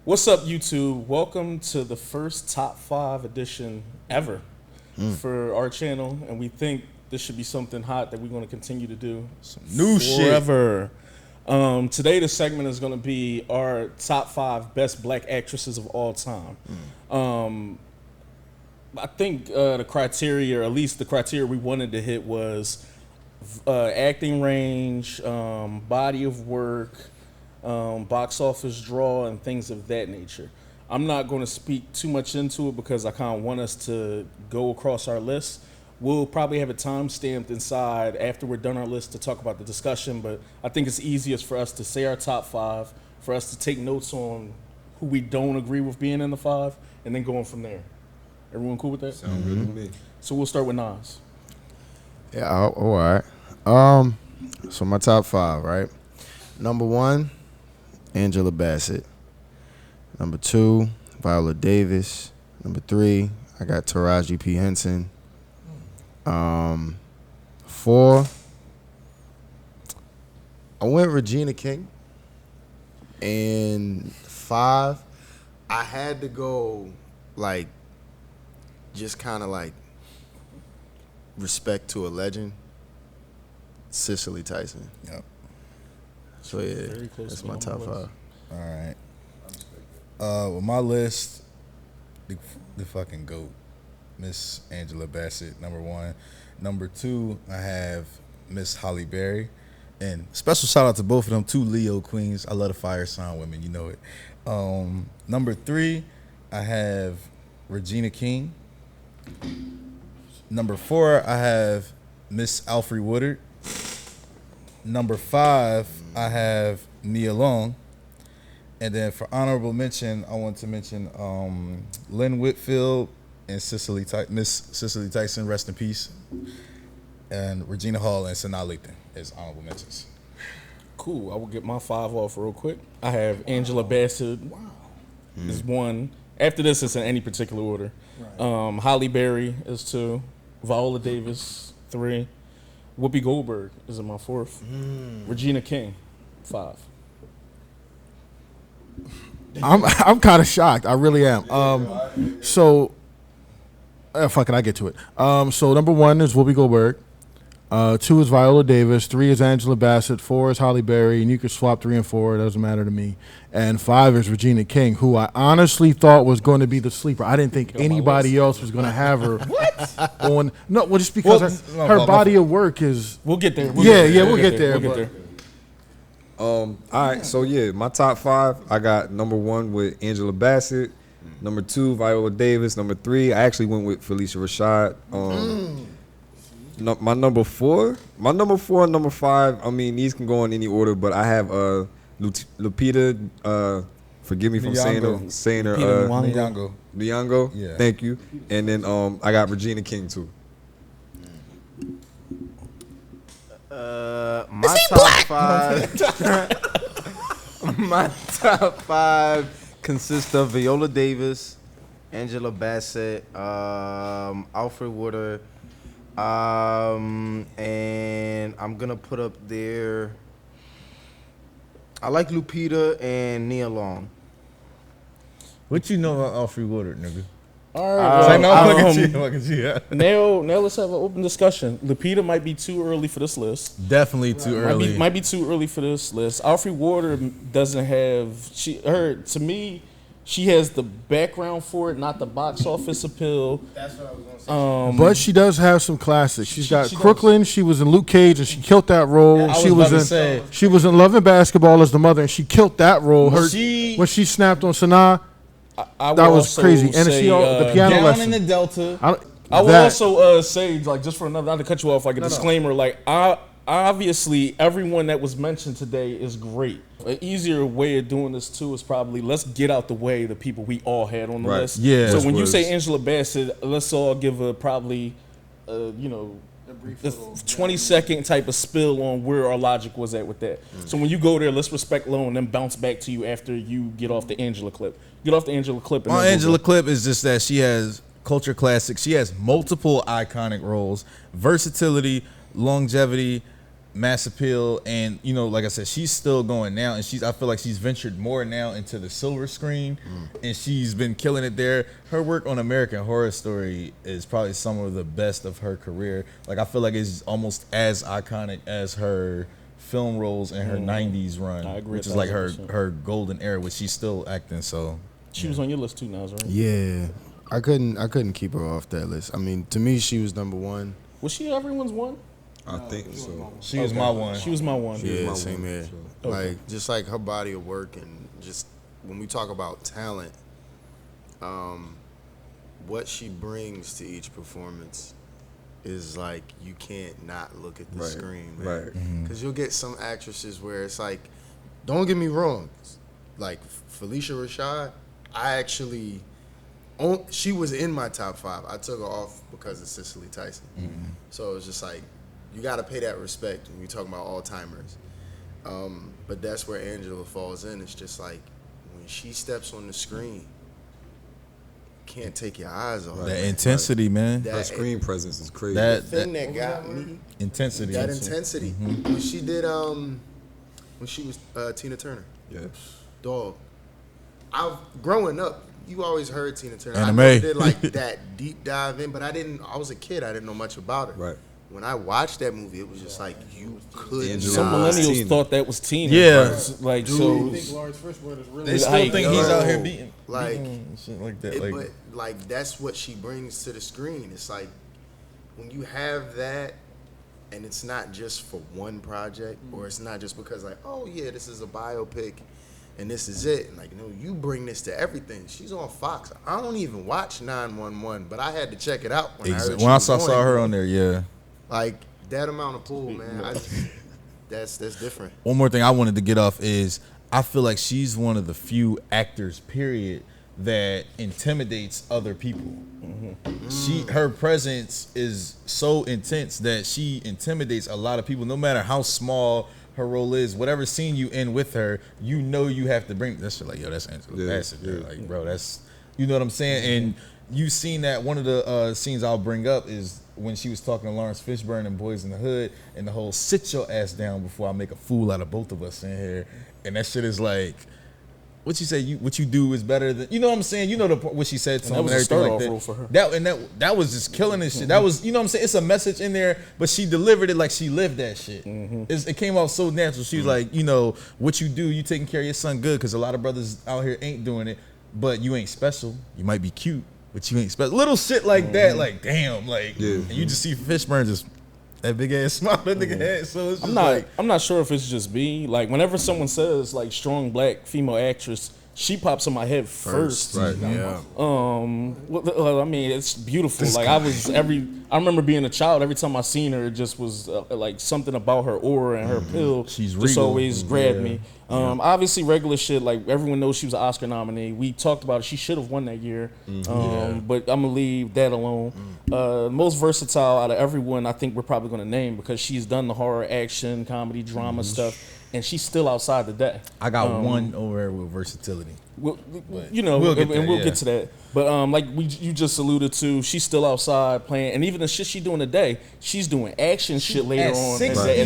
What's up, YouTube? Welcome to the first top 5 edition ever for our channel, and we think this should be something hot that we're going to continue to do Some new forever. Today, the segment is going to be our top 5 best black actresses of all time. I think the criteria, or at least the criteria we wanted to hit, was acting range, body of work, box office draw, and things of that nature. I'm not going to speak too much into it because I kind of want us to go across our list. We'll probably have it time stamped inside after we're done our list to talk about the discussion, but I think it's easiest for us to say our top 5, for us to take notes on who we don't agree with being in the 5, and then going from there. Everyone cool with that? Sound good to me. So we'll start with Nas. Yeah, all right. So my top 5, right? Number 1, Angela Bassett. Number 2, Viola Davis. Number 3, I got Taraji P. Henson. 4, I went Regina King. And 5, I had to go like just kind of like respect to a legend, Cicely Tyson. Yep. So yeah, Very close that's to my me on top my 5. list. All right. With my list, the fucking GOAT, Miss Angela Bassett, number 1. Number 2, I have Miss Halle Berry. And special shout out to both of them, 2 Leo queens. I love the fire sign women, you know it. Number 3, I have Regina King. Number 4, I have Miss Alfre Woodard. Number 5, I have Nia Long. And then for honorable mention, I want to mention Lynn Whitfield and Miss Cicely Tyson, rest in peace. And Regina Hall and Sanaa Lathan as honorable mentions. Cool. I will get my 5 off real quick. I have Angela Bassett is 1. After this, it's in any particular order. Right. Halle Berry is 2. Viola Davis, 3. Whoopi Goldberg is in my 4th. Regina King, 5. I'm kind of shocked. I really am. So, fuck it, I get to it. So number 1 is Whoopi Goldberg. 2 is Viola Davis. 3 is Angela Bassett. 4 is Halle Berry. And you could swap 3 and 4. It doesn't matter to me. And 5 is Regina King, who I honestly thought was going to be the sleeper. I didn't think anybody else was going to have her. What? On no, well, just because her body of work is. We'll get there. We'll get there. All right, so yeah, my top 5, I got number 1 with Angela Bassett, number 2, Viola Davis, number 3, I actually went with Felicia Rashad. My number 4 and number 5, I mean, these can go in any order, but I have Lupita, forgive me if I'm saying her, Nyong'o, Yeah. Thank you. And then I got Regina King too. My top 5. My top 5 consists of Viola Davis, Angela Bassett, Alfre Woodard, and I'm gonna put up there. I like Lupita and Nia Long. What you know about Alfre Woodard, nigga? All right. Look at you. Now let's have an open discussion. Lupita might be too early for this list. Definitely too early. Might be too early for this list. Alfre Woodard doesn't have to me. She has the background for it, not the box office appeal. That's what I was gonna say. But she does have some classics. She's got Crooklyn. She was in Luke Cage, and she killed that role. She was in Love and Basketball as the mother, and she killed that role. When she snapped on Sanaa, that was crazy. And say, the piano Down lesson in the Delta. I will also say, like, just for another, not to cut you off, like a disclaimer, like, obviously everyone that was mentioned today is great. An easier way of doing this too is probably let's get out the way the people we all had on the list. Yeah. So when you say Angela Bassett, let's all give her probably, a 20-second type of spill on where our logic was at with that. So when you go there, let's respect Lo and then bounce back to you after you get off the Angela clip. Get off the Angela clip. My Angela clip is just that she has culture classics. She has multiple iconic roles, versatility, longevity, mass appeal, and you know, like I said, she's still going now, and I feel like she's ventured more now into the silver screen, and she's been killing it there. Her work on American Horror Story is probably some of the best of her career. Like, I feel like it's almost as iconic as her film roles in her 90s run, I agree which is like 1000%. her golden era, which she's still acting. So She was on your list too, now, right? Yeah, I couldn't keep her off that list. I mean, to me, she was number one. Was she everyone's one? I think so. she was my one. She was my one. Yeah, my same one, here. so. Like, just like her body of work, and just when we talk about talent, what she brings to each performance is like, you can't not look at the Right, screen, man. right. Because you'll get some actresses where it's like, don't get me wrong, like Felicia Rashad, she was in my top 5. I took her off because of Cicely Tyson. So it's just like, you got to pay that respect when you're talking about all-timers. But that's where Angela falls in. It's just like, when she steps on the screen, can't take your eyes off her. That intensity, man. That- Her screen presence is crazy. That thing that got me, intensity. that intensity. When she did, when she was Tina Turner, yeah. dog. Growing up, you always heard Tina Turner. I Anime. never did like that deep dive in, but I was a kid. I didn't know much about her. Right. When I watched that movie, it was just like, you could Angela Some not. millennials Tina. thought that was Tina. Yeah. Like, I so. think Lawrence Fishburne is really They still Like, think he's out here yo, beating like, and shit like that. but like that's what she brings to the screen. It's like, when you have that, and it's not just for one project, or it's not just because like, oh yeah, this is a biopic, and this is it. And like, no, you bring this to everything. She's on Fox. I don't even watch 911, but I had to check it out when I heard she when I was saw on her it. on there, yeah. Like, that amount of pull, man. That's different. One more thing I wanted to get off is, I feel like she's one of the few actors, period, that intimidates other people. Her presence is so intense that she intimidates a lot of people, no matter how small her role is. Whatever scene you in with her, you know you have to bring that shit. Like, yo, that's Angela Bassett. yeah. Like, bro, that's, you know what I'm saying? And you've seen that. One of the scenes I'll bring up is when she was talking to Lawrence Fishburne and Boys in the Hood, and the whole "sit your ass down before I make a fool out of both of us in here," and that shit is like, what you say? What you do is better than, you know what I'm saying? You know what she said to And that him was and a everything like start-off that. role for her. That was just killing this shit. That was, you know what I'm saying? It's a message in there, but she delivered it like she lived that shit. It came out so natural. She was like, you know, what you do, you taking care of your son good, because a lot of brothers out here ain't doing it, but you ain't special. You might be cute, but you ain't special. Little shit like that, like, damn, like, and you just see Fishburne just that big ass smile that nigga had. So it's just I'm not sure if it's just me. Like, whenever someone says like strong black female actress, she pops in my head first. Right. Yeah. Well, I mean, it's beautiful. Like, I remember being a child. Every time I seen her, it just was like something about her aura and her pill She's just regal. always grabbed me. Obviously, regular shit. Like, everyone knows she was an Oscar nominee. We talked about it. She should have won that year. But I'm gonna leave that alone. Most versatile out of everyone, I think we're probably gonna name, because she's done the horror, action, comedy, drama stuff, and she's still outside the day. I got one over there with versatility. We'll get to that. But like you just alluded to, she's still outside playing, and even the shit she doing today, she's doing action shit later At on.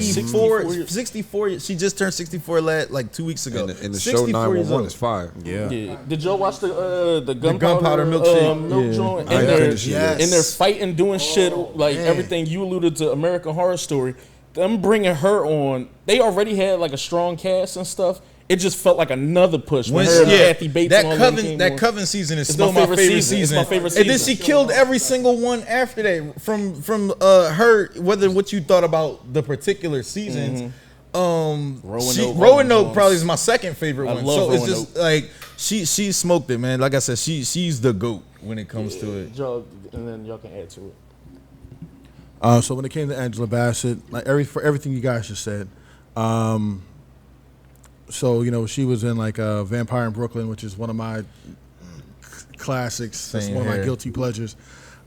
64, she just turned 64 like 2 weeks ago. And the show 911 is fire. Yeah. Yeah. Did y'all watch the gunpowder milkshake? milk Yeah. joint? I And ain't they're, finished it yet. and they're fighting, doing shit like man. everything you alluded to American Horror Story. Them bringing her on, they already had like a strong cast and stuff. It just felt like another push. When her and Kathy Bates and all them came on. Coven season is It's still my my favorite favorite season. season. It's my favorite And then season. she killed every single one after that. From her, whether what you thought about the particular seasons. Roanoke Roanoke Jones. probably is my second favorite I one. love So it's Roanoke. just like she smoked it, man. Like I said, she's the GOAT when it comes to it. Y'all, and then y'all can add to it. So when it came to Angela Bassett, like for everything you guys just said, so you know she was in like Vampire in Brooklyn, which is one of my classics. That's Same one of my here. guilty pleasures.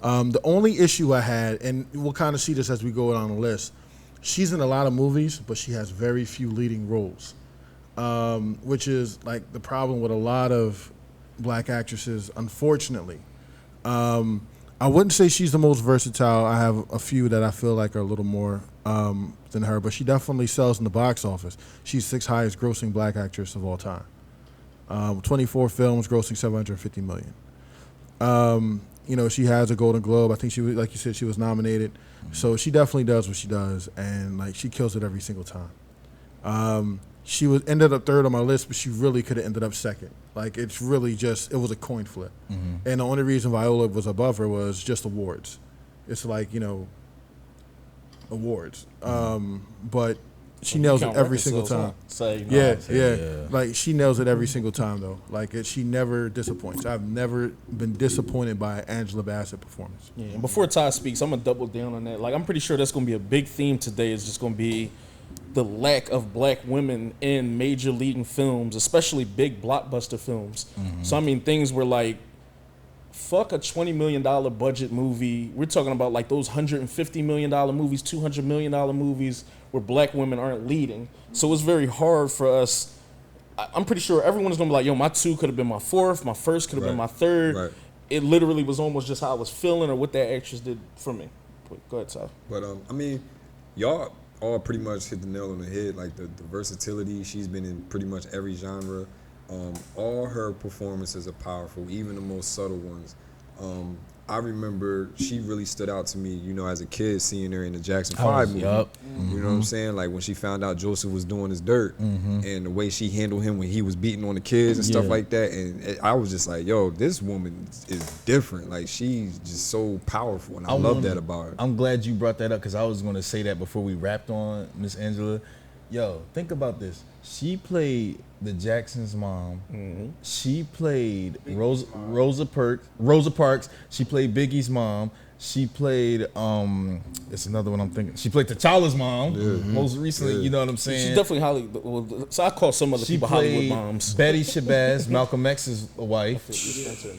The only issue I had, and we'll kind of see this as we go down the list, she's in a lot of movies, but she has very few leading roles, which is like the problem with a lot of black actresses, unfortunately. I wouldn't say she's the most versatile. I have a few that I feel like are a little more than her, but she definitely sells in the box office. She's 6th highest grossing black actress of all time. 24 films, grossing $750 million. You know, she has a Golden Globe. I think she was, like you said, she was nominated. So she definitely does what she does, and like she kills it every single time. She ended up 3rd on my list, but she really could have ended up 2nd. Like, it's really just, it was a coin flip. And the only reason Viola was above her was just awards. It's like, you know, awards. But she nails it every single time. Yeah. Like, she nails it every single time, though. Like, she never disappoints. I've never been disappointed by Angela Bassett performance. Yeah, and before Ty speaks, I'm going to double down on that. Like, I'm pretty sure that's going to be a big theme today. Is just going to be the lack of black women in major leading films, especially big blockbuster films. So, I mean, things where, like, fuck a $20 million budget movie. We're talking about, like, those $150 million movies, $200 million movies where black women aren't leading. So it's very hard for us. I'm pretty sure everyone's going to be like, yo, my 2 could have been my 4th, my 1st could have been my 3rd. Right. It literally was almost just how I was feeling or what that actress did for me. Go ahead, Ty. But I mean, y'all all pretty much hit the nail on the head. Like the versatility, she's been in pretty much every genre. All her performances are powerful, even the most subtle ones. I remember she really stood out to me, you know, as a kid, seeing her in the Jackson 5 movie. You know what I'm saying? Like when she found out Joseph was doing his dirt and the way she handled him when he was beating on the kids and stuff like that. And I was just like, yo, this woman is different. Like she's just so powerful, and I love that about her. I'm glad you brought that up because I was going to say that before we wrapped on Miss Angela. Yo, think about this. She played the Jackson's mom. She played Rosa Parks. She played Biggie's mom. She played it's another one I'm thinking. She played T'Challa's mom most recently. You know what I'm saying? She's definitely Hollywood. Well, so I call some other people Hollywood moms. Betty Shabazz, Malcolm X's wife.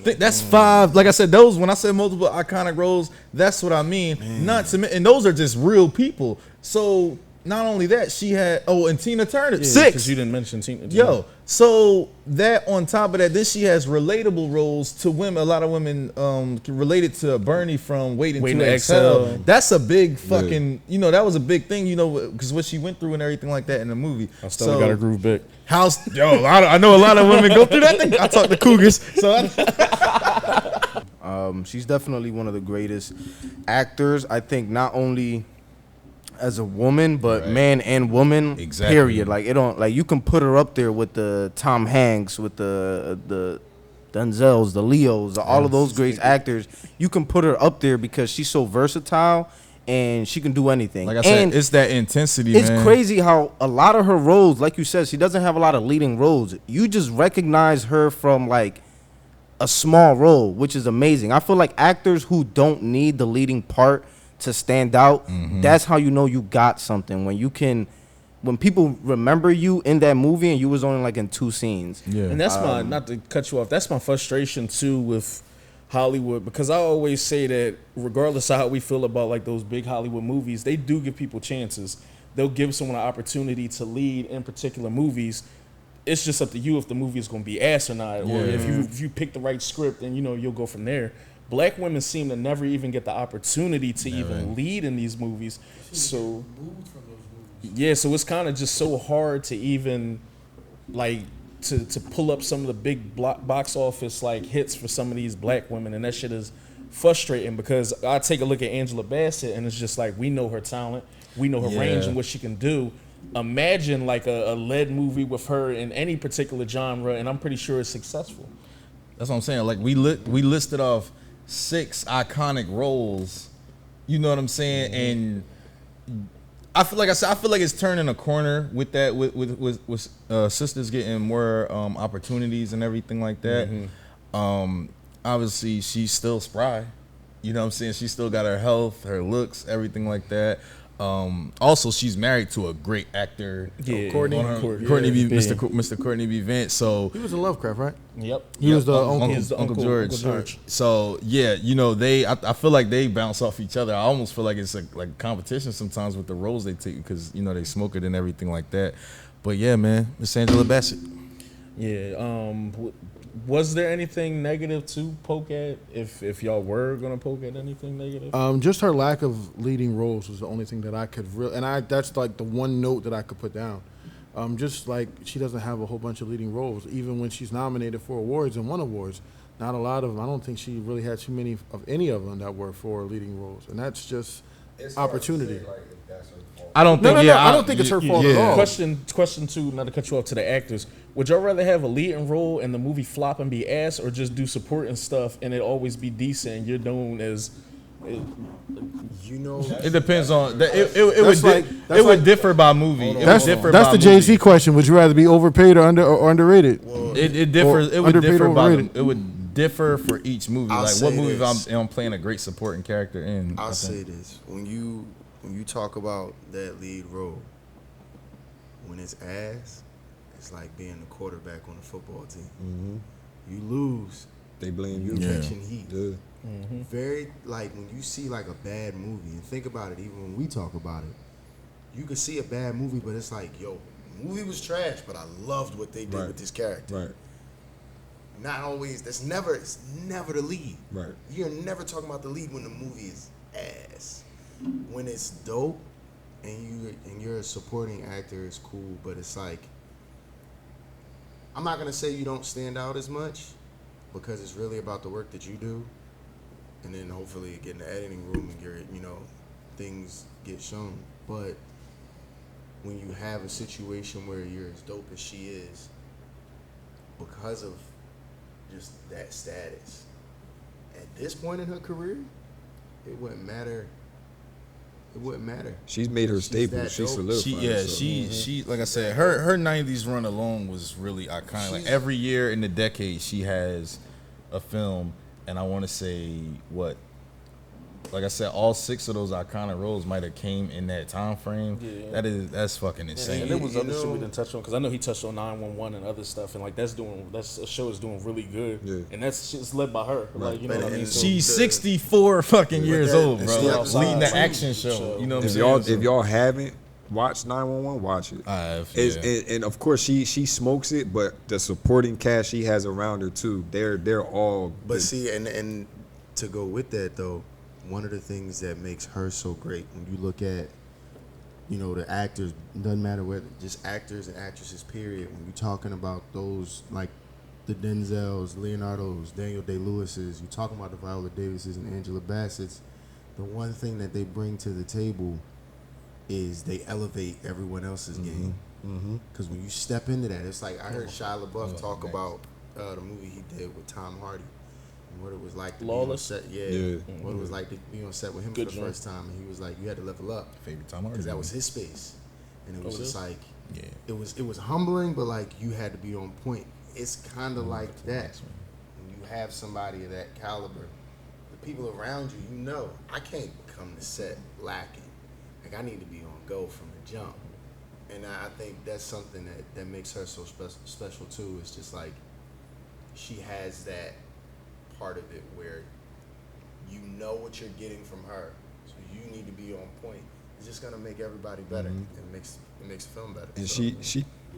That's 5. Like I said, those when I said multiple iconic roles, that's what I mean. Not to, and those are just real people. So. Not only that, she had and Tina Turner 6. Because you didn't mention Tina. Yo, so that on top of that, then she has relatable roles to women. A lot of women related to Bernie from Waiting to Exhale. That's a big fucking, you know, that was a big thing, you know, because what she went through and everything like that in the movie. I still got her groove back. I know a lot of women go through that thing. I talk to cougars, so she's definitely one of the greatest actors. I think not only as a woman, but man and woman, period. Like it don't, like you can put her up there with the Tom Hanks, with the Denzels, the Leos, all of those great actors. You can put her up there because she's so versatile and she can do anything. Like I said, it's that intensity. It's crazy how a lot of her roles, like you said, she doesn't have a lot of leading roles. You just recognize her from like a small role, which is amazing. I feel like actors who don't need the leading part to stand out, that's how you know you got something. When people remember you in that movie and you was only like in 2 scenes. Yeah. And that's my, not to cut you off, that's my frustration too with Hollywood, because I always say that regardless of how we feel about like those big Hollywood movies, they do give people chances. They'll give someone an opportunity to lead in particular movies. It's just up to you if the movie is going to be ass or not, or if you pick the right script, and you know you'll go from there. Black women seem to never even get the opportunity to even lead in these movies. So, yeah, so it's kind of just so hard to even, like, to pull up some of the big box office, like, hits for some of these black women. And that shit is frustrating because I take a look at Angela Bassett, and it's just like, we know her talent. We know her range and what she can do. Imagine, like, a lead movie with her in any particular genre, and I'm pretty sure it's successful. That's what I'm saying. Like, we listed off 6 iconic roles, you know what I'm saying, and I feel like it's turning a corner with that, with sisters getting more opportunities and everything like that. Obviously, she's still spry, you know what I'm saying. She still got her health, her looks, everything like that. Also, she's married to a great actor, Courtney B. Mr. Courtney B. Vance. So he was in Lovecraft, right? Yep. He was the Uncle George. So yeah, you know, I feel like they bounce off each other. I almost feel like it's like a competition sometimes with the roles they take because you know they smoke it and everything like that. But yeah, man, Miss Angela Bassett. Yeah. Was there anything negative to poke at? If y'all were gonna poke at anything negative, Just her lack of leading roles was the only thing that I could that's like the one note that I could put down. Just like she doesn't have a whole bunch of leading roles, even when she's nominated for awards and won awards. Not a lot of them. I don't think she really had too many of any of them that were for leading roles, and that's just opportunity. I don't think. I don't think it's her fault at all. Question two, not to cut you off, to the actors. Would y'all rather have a leading role and the movie flop and be ass, or just do supporting stuff and it always be decent and you're known as? It depends on. It would differ by movie. That's the Jay-Z question. Would you rather be overpaid or underrated? It differs. It would underpaid differ or by. overrated? It would differ for each movie. I'll Like say what movie this. I'm playing a great supporting character in. I'll say this: when you talk about that lead role, when it's ass, it's like being the quarterback on a football team. Mm-hmm. You lose, They blame you're you. catching heat. Yeah. Very like when you see like a bad movie, and think about it. Even when we talk about it, you could see a bad movie, but it's like, yo, the movie was trash, but I loved what they did Right. with this character. Right. Not always. It's never the lead. Right. You're never talking about the lead when the movie is ass. When it's dope and you're a supporting actor, it's cool. But it's like, I'm not gonna say you don't stand out as much, because it's really about the work that you do, and then hopefully get in the editing room and things get shown. But when you have a situation where you're as dope as she is, because of just that status, at this point in her career, it wouldn't matter. It wouldn't matter. She's made her She's staple. that She dope. solidified. herself. She like I said, her 90s run alone was really iconic. Like every year in the decade, she has a film, and I want to say like I said, all 6 of those iconic roles might have came in that time frame. Yeah. That's fucking insane. And there was other shit we didn't touch on, because I know he touched on 911 and other stuff, and like that's a show is doing really good, and that's shit's led by her. Right. Like, you know what I mean? So She's 64 fucking years old, bro. Step Leading the aside. action show. You know what I'm If saying? y'all haven't watched 911, watch it. I have, And of course she smokes it, but the supporting cast she has around her too, they're all. But see, and to go with that though, one of the things that makes her so great, when you look at, the actors, doesn't matter whether just actors and actresses, period. When you're talking about those like the Denzels, Leonardos, Daniel Day-Lewis's, you're talking about the Viola Davises and Angela Bassett's, the one thing that they bring to the table is they elevate everyone else's game. Because when you step into that, it's like I heard Shia LaBeouf talk about the movie he did with Tom Hardy. What it was like to Lawless? be on set, what it was like to be on set with him for the first time, and he was like, you had to level up, Favorite time because that was his space, and it was just like, Yeah. it was humbling, but like you had to be on point. It's kind of like that when you have somebody of that caliber, the people around you, I can't come to set lacking. Like I need to be on go from the jump, and I think that's something that makes her so special too. It's just like she has that part of it where you know what you're getting from her, so you need to be on point. It's just gonna make everybody better. It makes the film better. And so.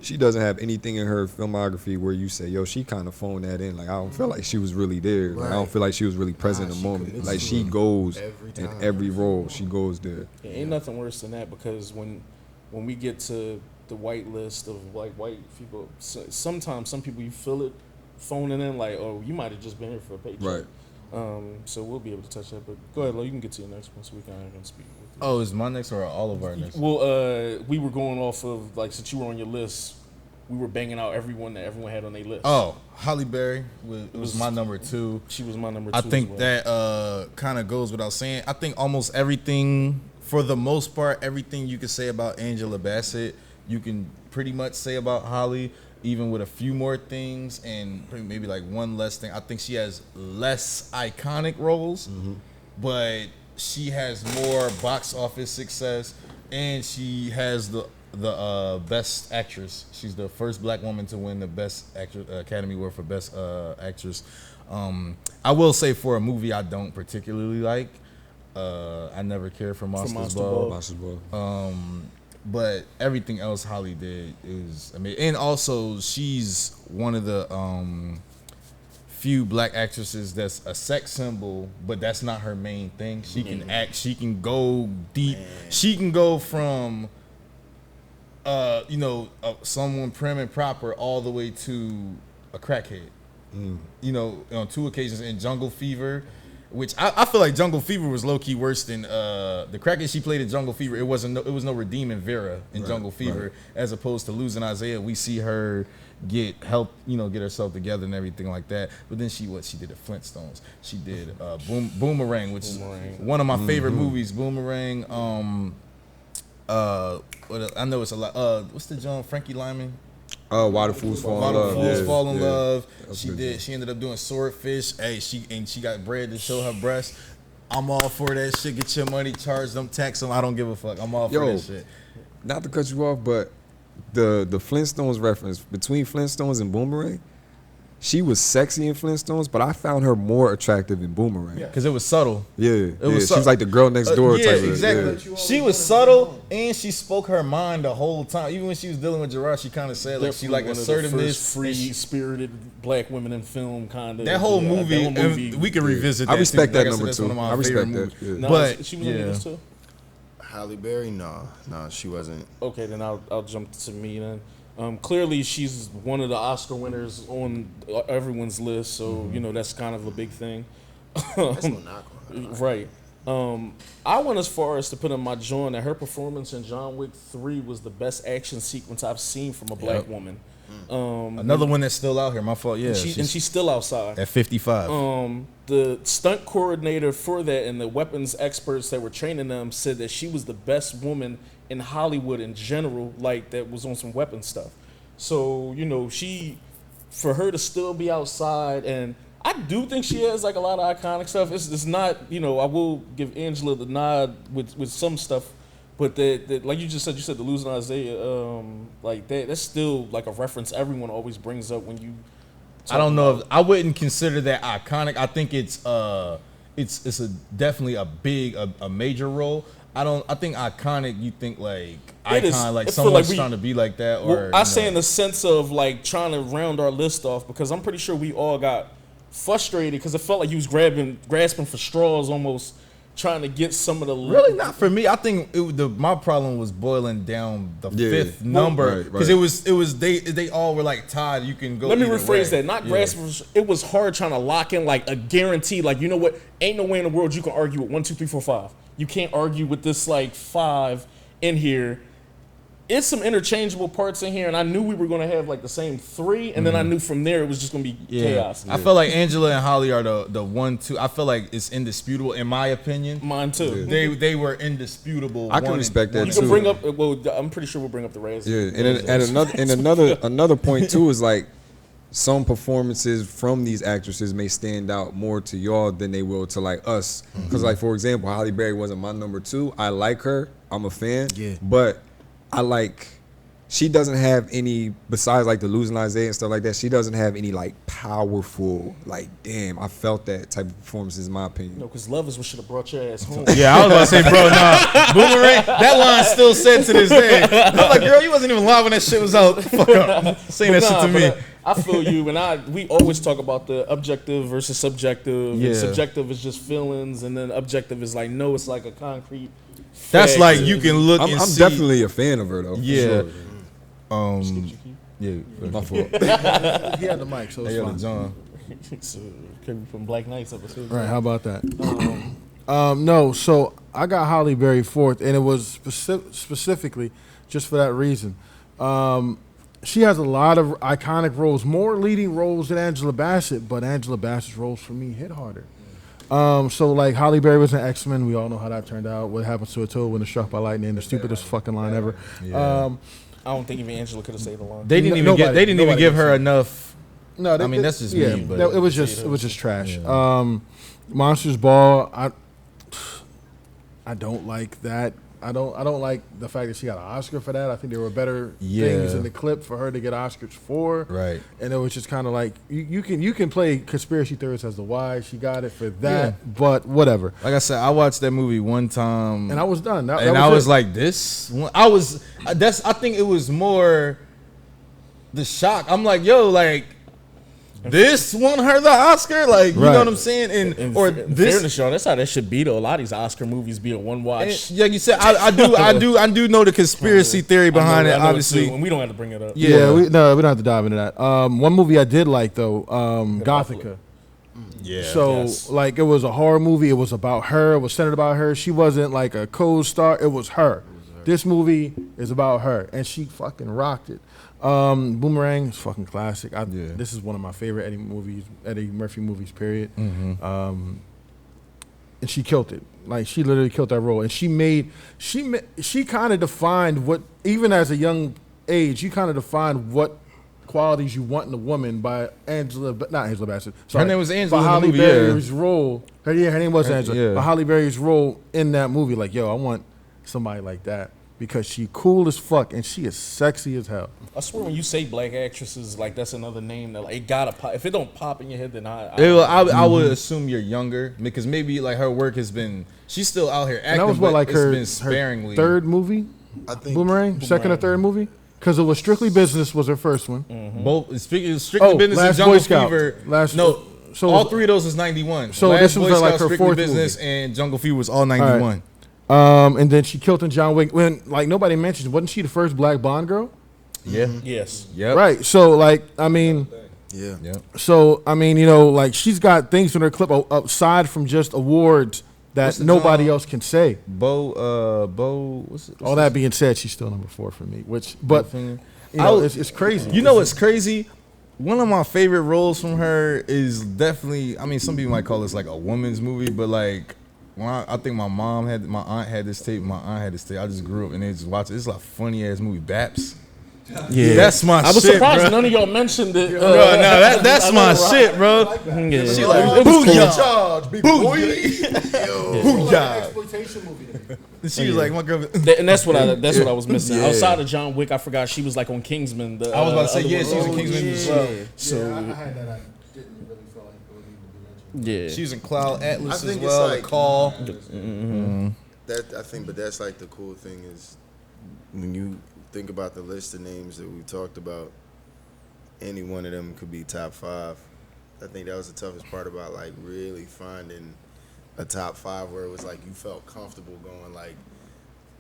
she doesn't have anything in her filmography where you say, yo, she kind of phoned that in. Like I don't feel like she was really there. Like, I don't feel like she was really present in the moment. commits Like to she it goes every in time. every role. She goes there. Yeah, ain't nothing worse than that, because when we get to the white list of like white people, sometimes some people you feel it phoning in, like, oh, you might have just been here for a paycheck. Right. So we'll be able to touch that. But go ahead, Lo, you can get to your next one so we can speak with you. Oh, is my next or all of our next? Well, we were going off of, like, since you were on your list, we were banging out everyone that everyone had on their list. Oh, Halle Berry was my number 2. She was my number 2. I think as well. that kind of goes without saying. I think almost everything, for the most part, everything you could say about Angela Bassett, you can pretty much say about Halle, even with a few more things and maybe like one less thing. I think she has less iconic roles, but she has more box office success, and she has the best actress. She's the first black woman to win the best actress Academy Award for best actress. I will say, for a movie I don't particularly like, I never cared for Monsters Ball. Monsters Ball. But everything else Halle did is amazing. And also, she's one of the few black actresses that's a sex symbol, but that's not her main thing. She can act. She can go deep. She can go from, someone prim and proper all the way to a crackhead. On 2 occasions in Jungle Fever, which I feel like Jungle Fever was low key worse than the crackhead she played in Jungle Fever. It was no redeeming Vera in Jungle Fever, as opposed to losing Isaiah. We see her get herself together and everything like that. But then she did the Flintstones. She did Boomerang, which is one of my favorite movies. Boomerang. I know it's a lot. What's the John Frankie Lyman? Why the Fools Fall in Love. Fall in Love. She ended up doing Swordfish. Hey, she got bread to show her breast. I'm all for that shit. Get your money, charge them, tax them. I don't give a fuck. I'm all for that shit. Not to cut you off, but the Flintstones reference between Flintstones and Boomerang, she was sexy in Flintstones, but I found her more attractive in Boomerang. Because it was subtle. She was like the girl next door type of. Exactly. Yeah. She was subtle and she spoke her mind the whole time. Even when she was dealing with Gerard, she kind of said like she like assertiveness, free spirited black women in film kind of. That whole movie, we can revisit. I respect that like number that's two. one of my I respect favorite that. movies. No, But she was in this too. Halle Berry? No, she wasn't. Okay, then I'll jump to me then. Clearly, she's one of the Oscar winners on everyone's list, so that's kind of a big thing. That's no knock on her. Right. I went as far as to put in my joint that her performance in John Wick 3 was the best action sequence I've seen from a black woman. Another one that's still out here. My fault. Yeah, and she's still outside at 55. The stunt coordinator for that and the weapons experts that were training them said that she was the best woman in Hollywood in general, like that was on some weapon stuff. So for her to still be outside, and I do think she has like a lot of iconic stuff. It's not, I will give Angela the nod with some stuff, but that like you said the losing Isaiah, like that's still like a reference everyone always brings up when you. I don't know if I wouldn't consider that iconic. I think it's definitely a major role. I think iconic. You think like icon, like someone's trying to be like that, or I say in the sense of like trying to round our list off, because I'm pretty sure we all got frustrated because it felt like you was grasping for straws, almost trying to get some of the. Really not for me. I think my problem was boiling down the fifth number because it was they all were like tied. You can go. Let me rephrase that. Not grasping. It was hard trying to lock in like a guarantee. Like, you know what? Ain't no way in the world you can argue with 1, 2, 3, 4, 5. You can't argue with this like 5 in here. It's some interchangeable parts in here, and I knew we were going to have like the same 3, and then I knew from there it was just going to be chaos. I feel like Angela and Holly are the 1, 2. I feel like it's indisputable in my opinion. Mine too. They were indisputable. I can respect that you too. can bring up. Well, I'm pretty sure we'll bring up the Razzie. Yeah, and another point too is like some performances from these actresses may stand out more to y'all than they will to like us. Because like for example, Halle Berry wasn't my number 2. I like her. I'm a fan. Yeah. But she doesn't have any, besides like the losing Isaiah and stuff like that, she doesn't have any like powerful, like, damn, I felt that type of performances in my opinion. No, because Love is what should have brought your ass home. Yeah, I was about to say, bro, nah. Boomerang, that line still said to this day. I'm like, girl, you wasn't even live when that shit was out. Fuck up. Saying that shit to me. I feel you, and we always talk about the objective versus subjective. Yeah. And subjective is just feelings, and then objective is like, no, it's like a concrete. That's fact. like you can look and I'm see. definitely a fan of her though. Yeah. For sure. Yeah. My fault. He had the mic, so it's fine. John. So, came from Black Knights episode. Right, how about that? No, so I got Halle Berry 4th, and it was specifically just for that reason. She has a lot of iconic roles, more leading roles than Angela Bassett, but Angela Bassett's roles for me hit harder. So like Halle Berry was in X-Men. We all know how that turned out. What happens to a toad when it's struck by lightning? The stupidest fucking line ever. Yeah. I don't think even Angela could have saved the line. They didn't even give her enough. No, I mean that's just me. But it was just trash. Yeah. Monsters Ball. I don't like that. I don't like the fact that she got an Oscar for that. I think there were better things in the clip for her to get Oscars for. Right. And it was just kind of like you can play conspiracy theorists as to why she got it for that, but whatever. Like I said, I watched that movie one time and I was done. I was like, this. I think it was more the shock. I'm like, yo, like this won her the Oscar. Like, you Right. know what I'm saying? And or in this. fairness, y'all, that's how that should be though. A lot of these Oscar movies be a one watch. Like you said, I do know the conspiracy theory behind it. Obviously, and we don't have to bring it up. Yeah, we don't have to dive into that. One movie I did like though, Gothica. yeah. So Yes. like it was a horror movie. It was about her. It was centered about her. She wasn't like a co-star. It was her. This movie is about her, and she fucking rocked it. Boomerang is fucking classic. This is one of my favorite Eddie Murphy movies. Period. And she killed it. Like she literally killed that role, and she kind of defined what, even as a young age, she kind of defined what qualities you want in a woman by not Angela Bassett. Sorry, Her name was Angela By in the Halle movie, Berry's role. Her name was Angela. yeah. By Halle Berry's role in that movie, like, yo, I want somebody like that because she cool as fuck and she is sexy as hell. I swear, when you say black actresses, like that's another name that like it gotta pop. If it don't pop in your head, then I would assume you're younger because maybe like her work has been. She's still out here acting, And that was but what, like it's her been sparingly. third movie, I think Boomerang, second or third movie, because it was Strictly Business was her first one. Both strictly business Last and Jungle Boy Scout. Fever. So all three of those was 91. So Last this was Boy like Scout, her Strictly fourth Business, movie. and Jungle Fever was all 91. And then she killed in John Wick when like nobody mentions, wasn't she the first black Bond girl? Yeah. yes. Yep. Right. So like I mean, yeah. Yep. so I mean, you know, like she's got things in her clip aside from just awards that What's the nobody John- else can say. Bo, what's it? All that being said, she's still number 4 for me. But you I know, was- it's crazy. You know what's crazy? One of my favorite roles from her is definitely. I mean, some people might call this like a woman's movie, but like when I think my aunt had this tape. My aunt had this tape. I just grew up and they just watched it. It's like a funny ass movie, Baps. Yeah. That's my I was shit, surprised bro. none of y'all mentioned it. No, that's I my know, right? shit, bro. Yeah. She like, It was cool. booyah, booyah. exploitation movie. She was like, my girl. And that's what I was missing. Outside of John Wick, I forgot she was like on Kingsman. I was about to say, yeah, she was in Kingsman as well. So I had that. I didn't really feel like it would even be mentioned. yeah, She was in Cloud Atlas I as think it's well. like- The Call. That I think, but that's like the cool thing is when you think about the list of names that we talked about, any one of them could be top 5. I think that was the toughest part about like really finding a top 5 where it was like you felt comfortable going like,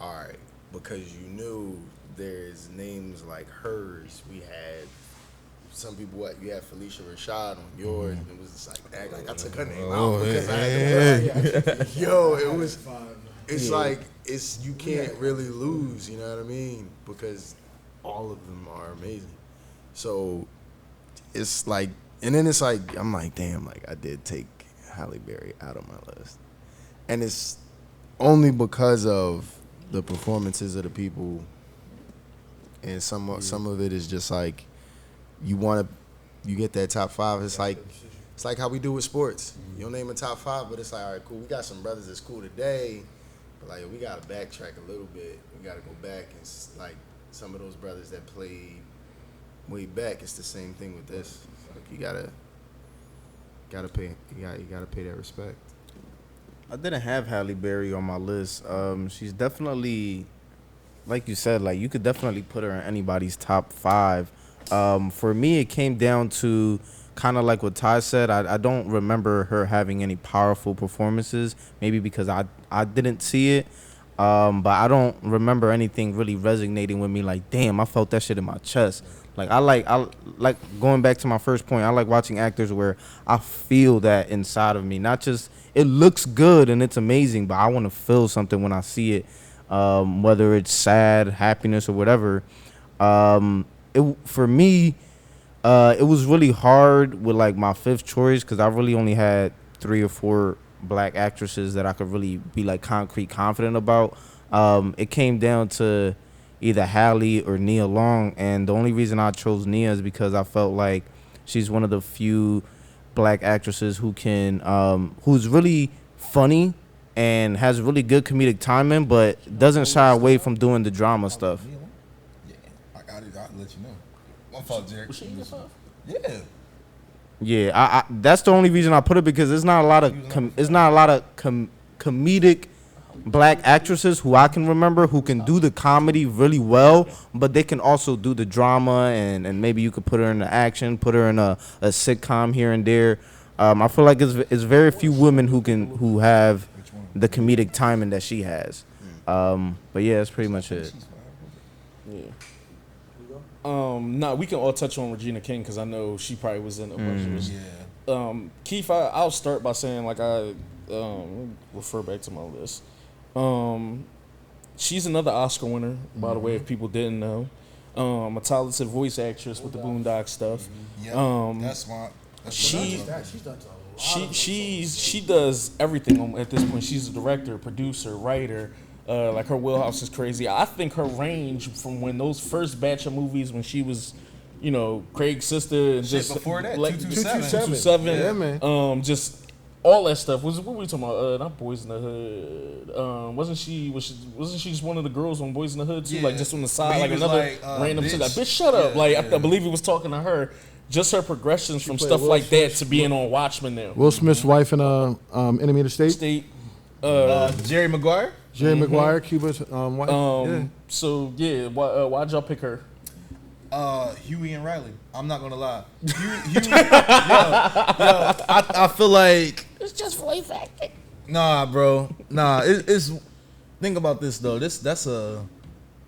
all right, because you knew there's names like hers. We had some people. What you had Felicia Rashad on yours, and it was just like I took her name out because I had to yo, it was. It's like you can't really lose, you know what I mean? Because all of them are amazing. So it's like, and then it's like I'm like, damn, like I did take Halle Berry out of my list, and it's only because of the performances of the people, and some of it is just like you get that top 5. It's like how we do with sports. You'll name a top 5, but it's like, all right, cool. We got some brothers that's cool today. But like we gotta backtrack a little bit. We gotta go back and like some of those brothers that played way back. It's the same thing with this. Like you gotta pay that respect. I didn't have Halle Berry on my list. She's definitely, like you said, like you could definitely put her in anybody's top 5. For me, it came down to kind of like what Ty said. I don't remember her having any powerful performances. Maybe because I didn't see it. But I don't remember anything really resonating with me. Like, damn, I felt that shit in my chest. Like I like going back to my first point. I like watching actors where I feel that inside of me. Not just it looks good and it's amazing, but I want to feel something when I see it. Whether it's sad, happiness, or whatever. For me, it was really hard with like my 5th choice because I really only had 3 or 4 black actresses that I could really be like concrete confident about. It came down to either Halle or Nia Long, and the only reason I chose Nia is because I felt like she's one of the few black actresses who can who's really funny and has really good comedic timing, but doesn't shy away from doing the drama stuff. Yeah, I'll let you know. My fault, Jared. Yeah. Yeah, I that's the only reason I put it because it's not a lot of comedic black actresses who I can remember who can do the comedy really well, but they can also do the drama, and maybe you could put her in the action, put her in a sitcom here and there. I feel like it's very few women who have the comedic timing that she has. But yeah, that's pretty much it. Yeah. Nah, we can all touch on Regina King because I know she probably was in a bunch of this. Yeah. Keith, I'll start by saying like I refer back to my list. She's another Oscar winner, by the way, if people didn't know. A talented voice actress with the Boondock stuff. Yeah, that's why. She does everything at this point. She's a director, producer, writer. Like her wheelhouse is crazy. I think her range from when those first batch of movies when she was, Craig's sister and just before that, like 227. Yeah, man. Just all that stuff. What were we talking about? Not Boys in the Hood. Wasn't she just one of the girls on Boys in the Hood too? Yeah. Like just on the side, like was another like, random bitch. Like, bitch, shut up. Yeah, Like yeah. I believe he was talking to her. Just her progressions from played stuff Will like that Smith. to being on Watchmen now. Will Smith's wife in Enemy of the State. Jerry Maguire. Jerry Maguire, Cuba's wife. So yeah, why'd y'all pick her? Huey and Riley. I'm not gonna lie. Huey, I feel like It's just voice acting. nah, bro. Nah, it's. Think about this though. That's a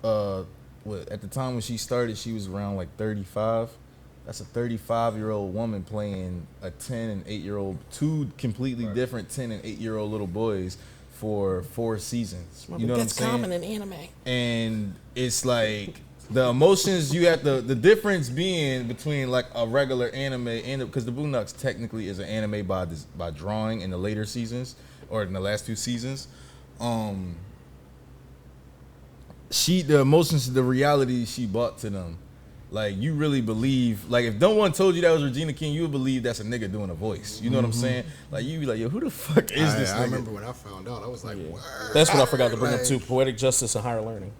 what at the time when she started, she was around like 35. That's a 35-year-old woman playing a 10 and 8-year-old, two completely different 10 and 8-year-old little boys for 4 seasons. You know what I'm saying? That's common in anime. And it's like the emotions you have the difference being between like a regular anime and because the Boondocks technically is an anime by drawing in the later seasons or in the last 2 seasons. The emotions, the reality she brought to them. Like, you really believe, like, if no one told you that was Regina King, you would believe that's a nigga doing a voice. You know what I'm saying? Like, you be like, yo, who the fuck is this nigga? I remember when I found out, I was like, word. That's what I forgot to bring up too. Poetic justice and higher learning.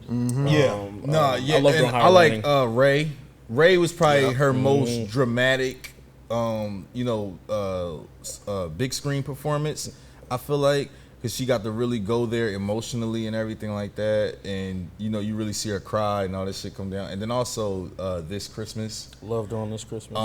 Yeah. I love doing higher I like learning. Ray. Ray was probably her most dramatic, big screen performance, I feel like. Because she got to really go there emotionally and everything like that. And, you really see her cry and all this shit come down. And then also This Christmas. Loved her on This Christmas.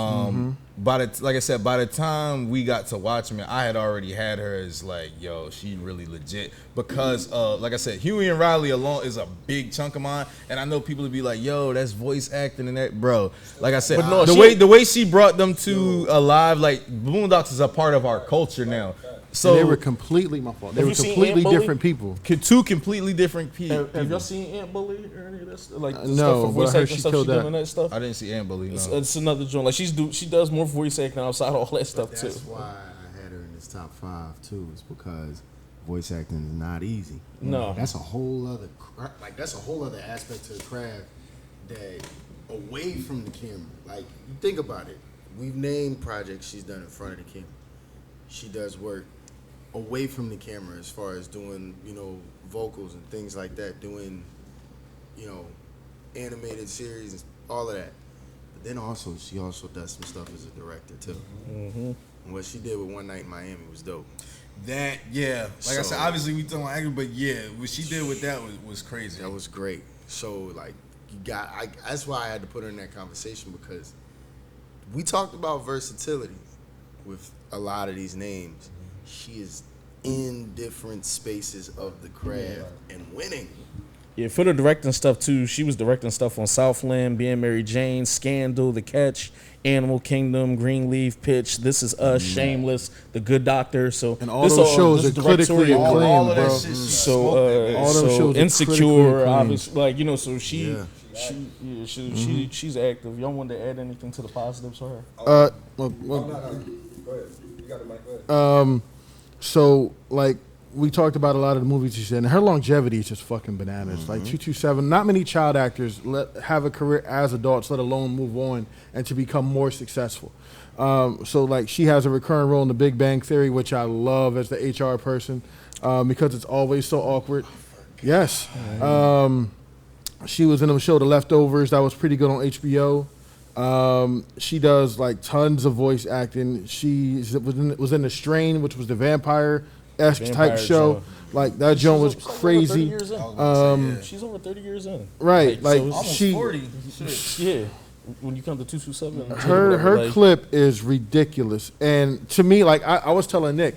Like I said, by the time we got to Watchmen, I had already had her as like, yo, she really legit. Because, like I said, Huey and Riley alone is a big chunk of mine. And I know people would be like, yo, that's voice acting and that. Bro, like I said, But no, the way she brought them to alive, like, Boondocks is a part of our culture now. So they were completely my fault. They Have were you seen completely Ant Bully? different people. two completely different people. Have y'all seen Ant Bully or any of this? Like the No, stuff for but voice I heard acting she stuff killed she that. doing that stuff. I didn't see Anne Bully, no. It's another joint. Like she does more voice acting outside all that stuff too. That's why I had her in this top 5 too. Is because voice acting is not easy. No. That's a whole other that's a whole other aspect to the craft that away from the camera. Like, you think about it. We've named projects she's done in front of the camera. She does work away from the camera as far as doing, vocals and things like that, doing, animated series and all of that. But then also, she also does some stuff as a director too. And what she did with One Night in Miami was dope. That, yeah. Like I said, obviously we talking about acting, but yeah, what she did with that was crazy. That was great. So, like, that's why I had to put her in that conversation, because we talked about versatility with a lot of these names. She is in different spaces of the craft and winning. Yeah, for the directing stuff too, she was directing stuff on Southland, Being Mary Jane, Scandal, The Catch, Animal Kingdom, Greenleaf, Pitch, This Is Us, Shameless, The Good Doctor. So And all this those shows this are critically directorial- acclaimed, all of that bro. shit, she So, smoked that, man. All them shows are critically Insecure, acclaimed. obviously, like so Yeah. she's active. Y'all want to add anything to the positives for her? Well, Go ahead. You got the mic. Go ahead. so like we talked about a lot of the movies she said, and her longevity is just fucking bananas. Like 227, not many child actors have a career as adults, let alone move on and to become more successful. So like she has a recurring role in The Big Bang Theory, which I love as the HR person because it's always so awkward. Yes. She was in a show The Leftovers that was pretty good on HBO. She does like tons of voice acting. She was in The Strain, which was the vampire esque type Vampire show. Joe. Like that joint was She's like over 30 crazy. years in. She's over 30 years in. Right, like, so it's- Almost she 40. yeah. When you come to 227, her like, clip is ridiculous, and to me, like I was telling Nick,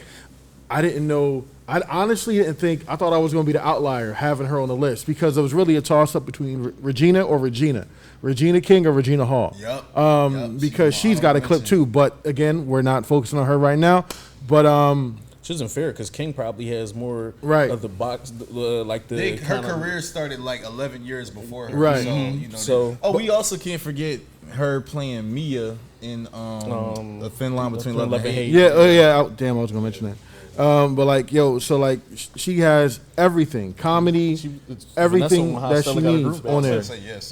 I didn't know. I honestly didn't think. I thought I was going to be the outlier having her on the list because it was really a toss up between Regina or Regina King or Regina Hall. Yep. Because she's got a clip too. But again, we're not focusing on her right now. But which isn't fair because King probably has more Right. of the box, like the Her kinda- career started like 11 years before her. Right. So, you know, So Oh, we also can't forget her playing Mia in The Thin Line Between Love and Hate. yeah, oh yeah. Damn, I was going to mention that. But like, so like, she has everything, comedy, everything Vanessa that she Hostella got a needs group on band. there. say yes.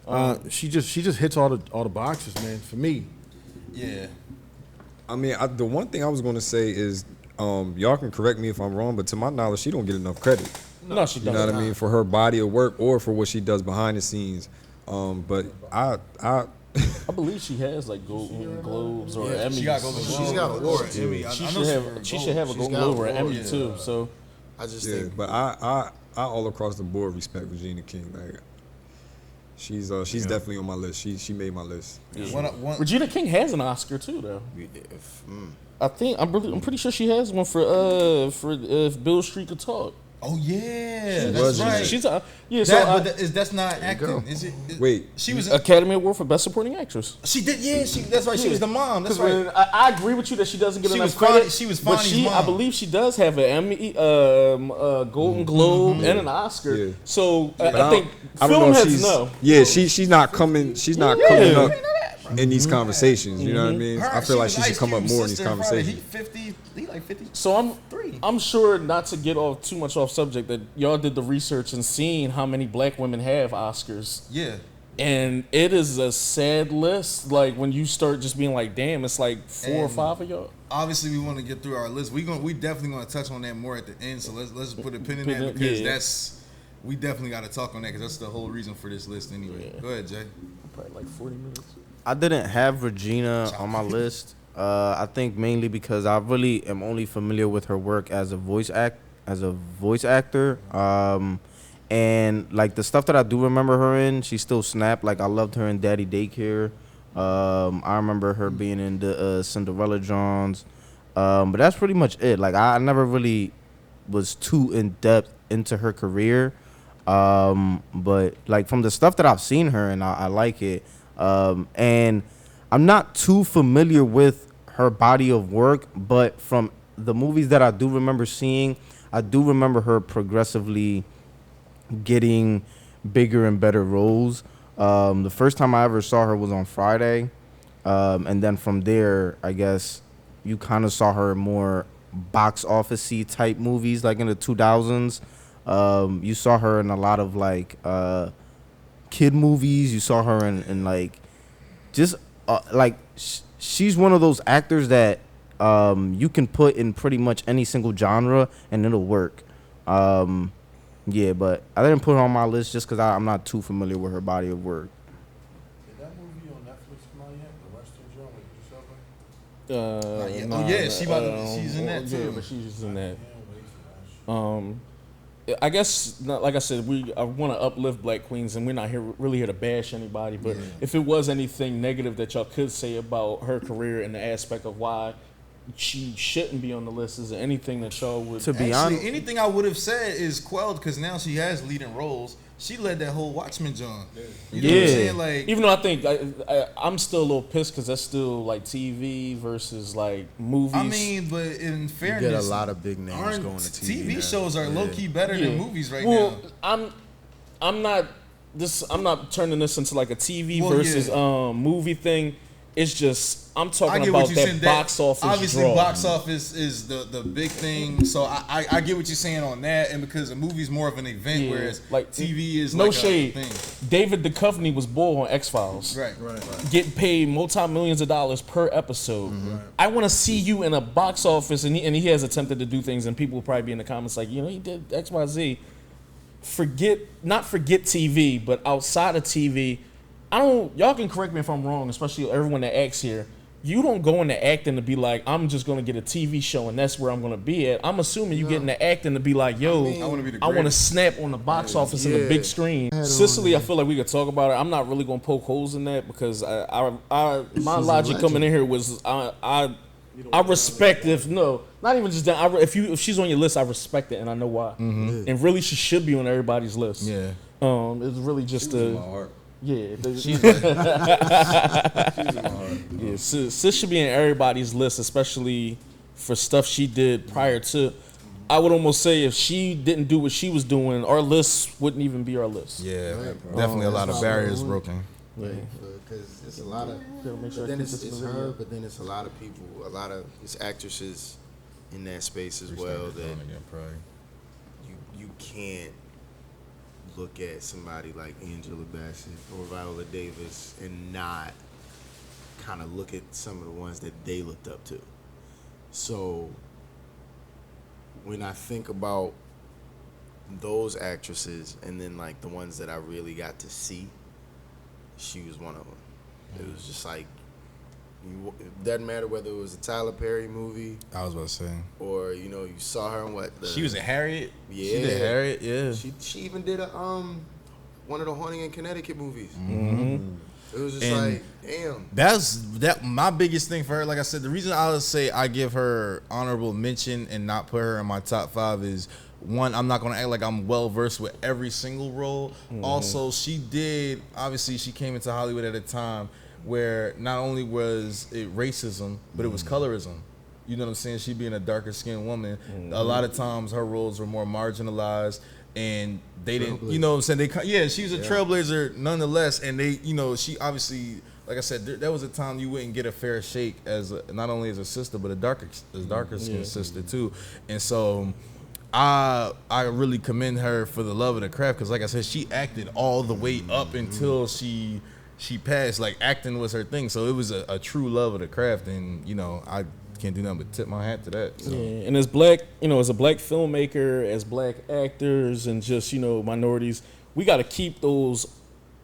Yeah. She just hits all the boxes, man. For me, Yeah. I mean, the one thing I was gonna say is, y'all can correct me if I'm wrong, but to my knowledge, she don't get enough credit. No, she You doesn't. know what I mean, for her body of work or for what she does behind the scenes. But I I believe she has like Golden Globes or Emmys. She got Golden She's got awards. She should have a Golden Globe or an Emmy too. So I just yeah, think but I all across the board respect Regina King. Like she's definitely on my list. She made my list. Regina King has an Oscar too, though. I'm pretty sure she has one for if Bill Street Could Talk. Oh yeah, was that's right. She's That's not acting, is it? Wait, She was. Academy Award for Best Supporting Actress. She did. Yeah, that's right. She was the mom. That's right. I agree with you that she doesn't get She enough was credit. Fonny- she was but Fonny's mom. I believe she does have an Emmy, Golden Globe, and an Oscar. Yeah. So but I think I don't film know if heads she's know. Yeah, she's not coming. She's not coming up in these conversations. You know what I mean? Her- I feel like was she should Ice come up Cube's more in these sister Friday. conversations. He like 50. So I'm sure not to get off too much off subject that y'all did the research and seen how many black women have Oscars. Yeah. And it is a sad list. Like when you start just being like, damn, it's like 4 or 5 of y'all. Obviously, we want to get through our list. We definitely gonna touch on that more at the end. So let's put a pin in that because we definitely got to talk on that because that's the whole reason for this list anyway. Yeah. Go ahead, Jay. Probably like 40 minutes. I didn't have Regina on my list. I think mainly because I really am only familiar with her work as a voice actor. And like the stuff that I do remember her in, she still snapped. Like I loved her in Daddy Daycare. I remember her being in the Cinderella Johns. But that's pretty much it. Like I never really was too in depth into her career. But like from the stuff that I've seen her and I like it. And I'm not too familiar with her body of work, but from the movies that I do remember seeing, I do remember her progressively getting bigger and better roles. The first time I ever saw her was on Friday. And then from there, I guess you kind of saw her in more box office-y type movies, like in the 2000s. You saw her in a lot of like kid movies. You saw her in like just she's one of those actors that you can put in pretty much any single genre and it'll work. Yeah, but I didn't put her on my list just because I'm not too familiar with her body of work. Did that movie on Netflix come out yet? The Western Joe with She's in that too. Yeah, but she's in that. I guess, like I said, I want to uplift Black Queens, and we're not really here to bash anybody. But if it was anything negative that y'all could say about her career and the aspect of why she shouldn't be on the list, is there anything that y'all would? To be honest, anything I would have said is quelled because now she has leading roles. She led that whole Watchmen John. You know what I'm saying? Like, even though I think I'm still a little pissed because that's still like TV versus like movies. I mean, but in fairness, you get a lot of big names going to TV. TV shows are low key better than movies right well, now. I'm not turning this into like a TV versus movie thing. It's just I'm talking about that box office. Obviously, draw. box office is the big thing. So I get what you're saying on that, and because a movie's more of an event, whereas like TV is no like shade. a thing. David Duchovny was boiled on X-Files. Right. Getting paid multi-millions of dollars per episode. I want to see you in a box office, and he has attempted to do things, and people will probably be in the comments like, he did X, Y, Z. Not forget TV, but outside of TV, y'all can correct me if I'm wrong, especially everyone that acts here. you don't go into acting to be like, I'm just gonna get a TV show and that's where I'm gonna be at. I'm assuming you get into acting to be like, yo, I wanna be the I want to greatest. snap on the box office and the big screen. Sicily, I feel like we could talk about it. I'm not really gonna poke holes in that because my logic coming in here was I respect not even just that. If she's on your list, I respect it and I know why. And really, she should be on everybody's list. Yeah. It's really just in my heart. yeah. She's like, Yeah, Sis should be in everybody's list, especially for stuff she did prior to. I would almost say if she didn't do what she was doing, our list wouldn't even be our list. yeah, definitely a lot of barriers broken. Because it's a lot of. Make sure But then I keep it's this in the her. video. But then it's a lot of people. A lot of it's actresses in that space as well that you can't look at somebody like Angela Bassett or Viola Davis and not kind of look at some of the ones that they looked up to. So when I think about those actresses and then like the ones that I really got to see, she was one of them. It was just like, it doesn't matter whether it was a Tyler Perry movie I was about to say. or you saw her in what She was in Harriet. Yeah. She did Harriet. Yeah. she even did a one of the Haunting in Connecticut movies. It was just And like, damn. That's my biggest thing for her. Like I said, the reason I would say I give her honorable mention and not put her in my top 5 is, one, I'm not gonna act like I'm well versed with every single role. Also, she came into Hollywood at a time where not only was it racism, but it was colorism. You know what I'm saying? She being a darker skinned woman, a lot of times her roles were more marginalized, and they didn't. You know what I'm saying? She was a trailblazer nonetheless, and she obviously, like I said, there was a time you wouldn't get a fair shake as not only as a sister, but a darker skinned sister too, and so. I really commend her for the love of the craft because, like I said, she acted all the way up until she passed. Like, acting was her thing, so it was a true love of the craft, and I can't do nothing but tip my hat to that. So. Yeah, and as black, as a black filmmaker, as black actors, and just minorities, we got to keep those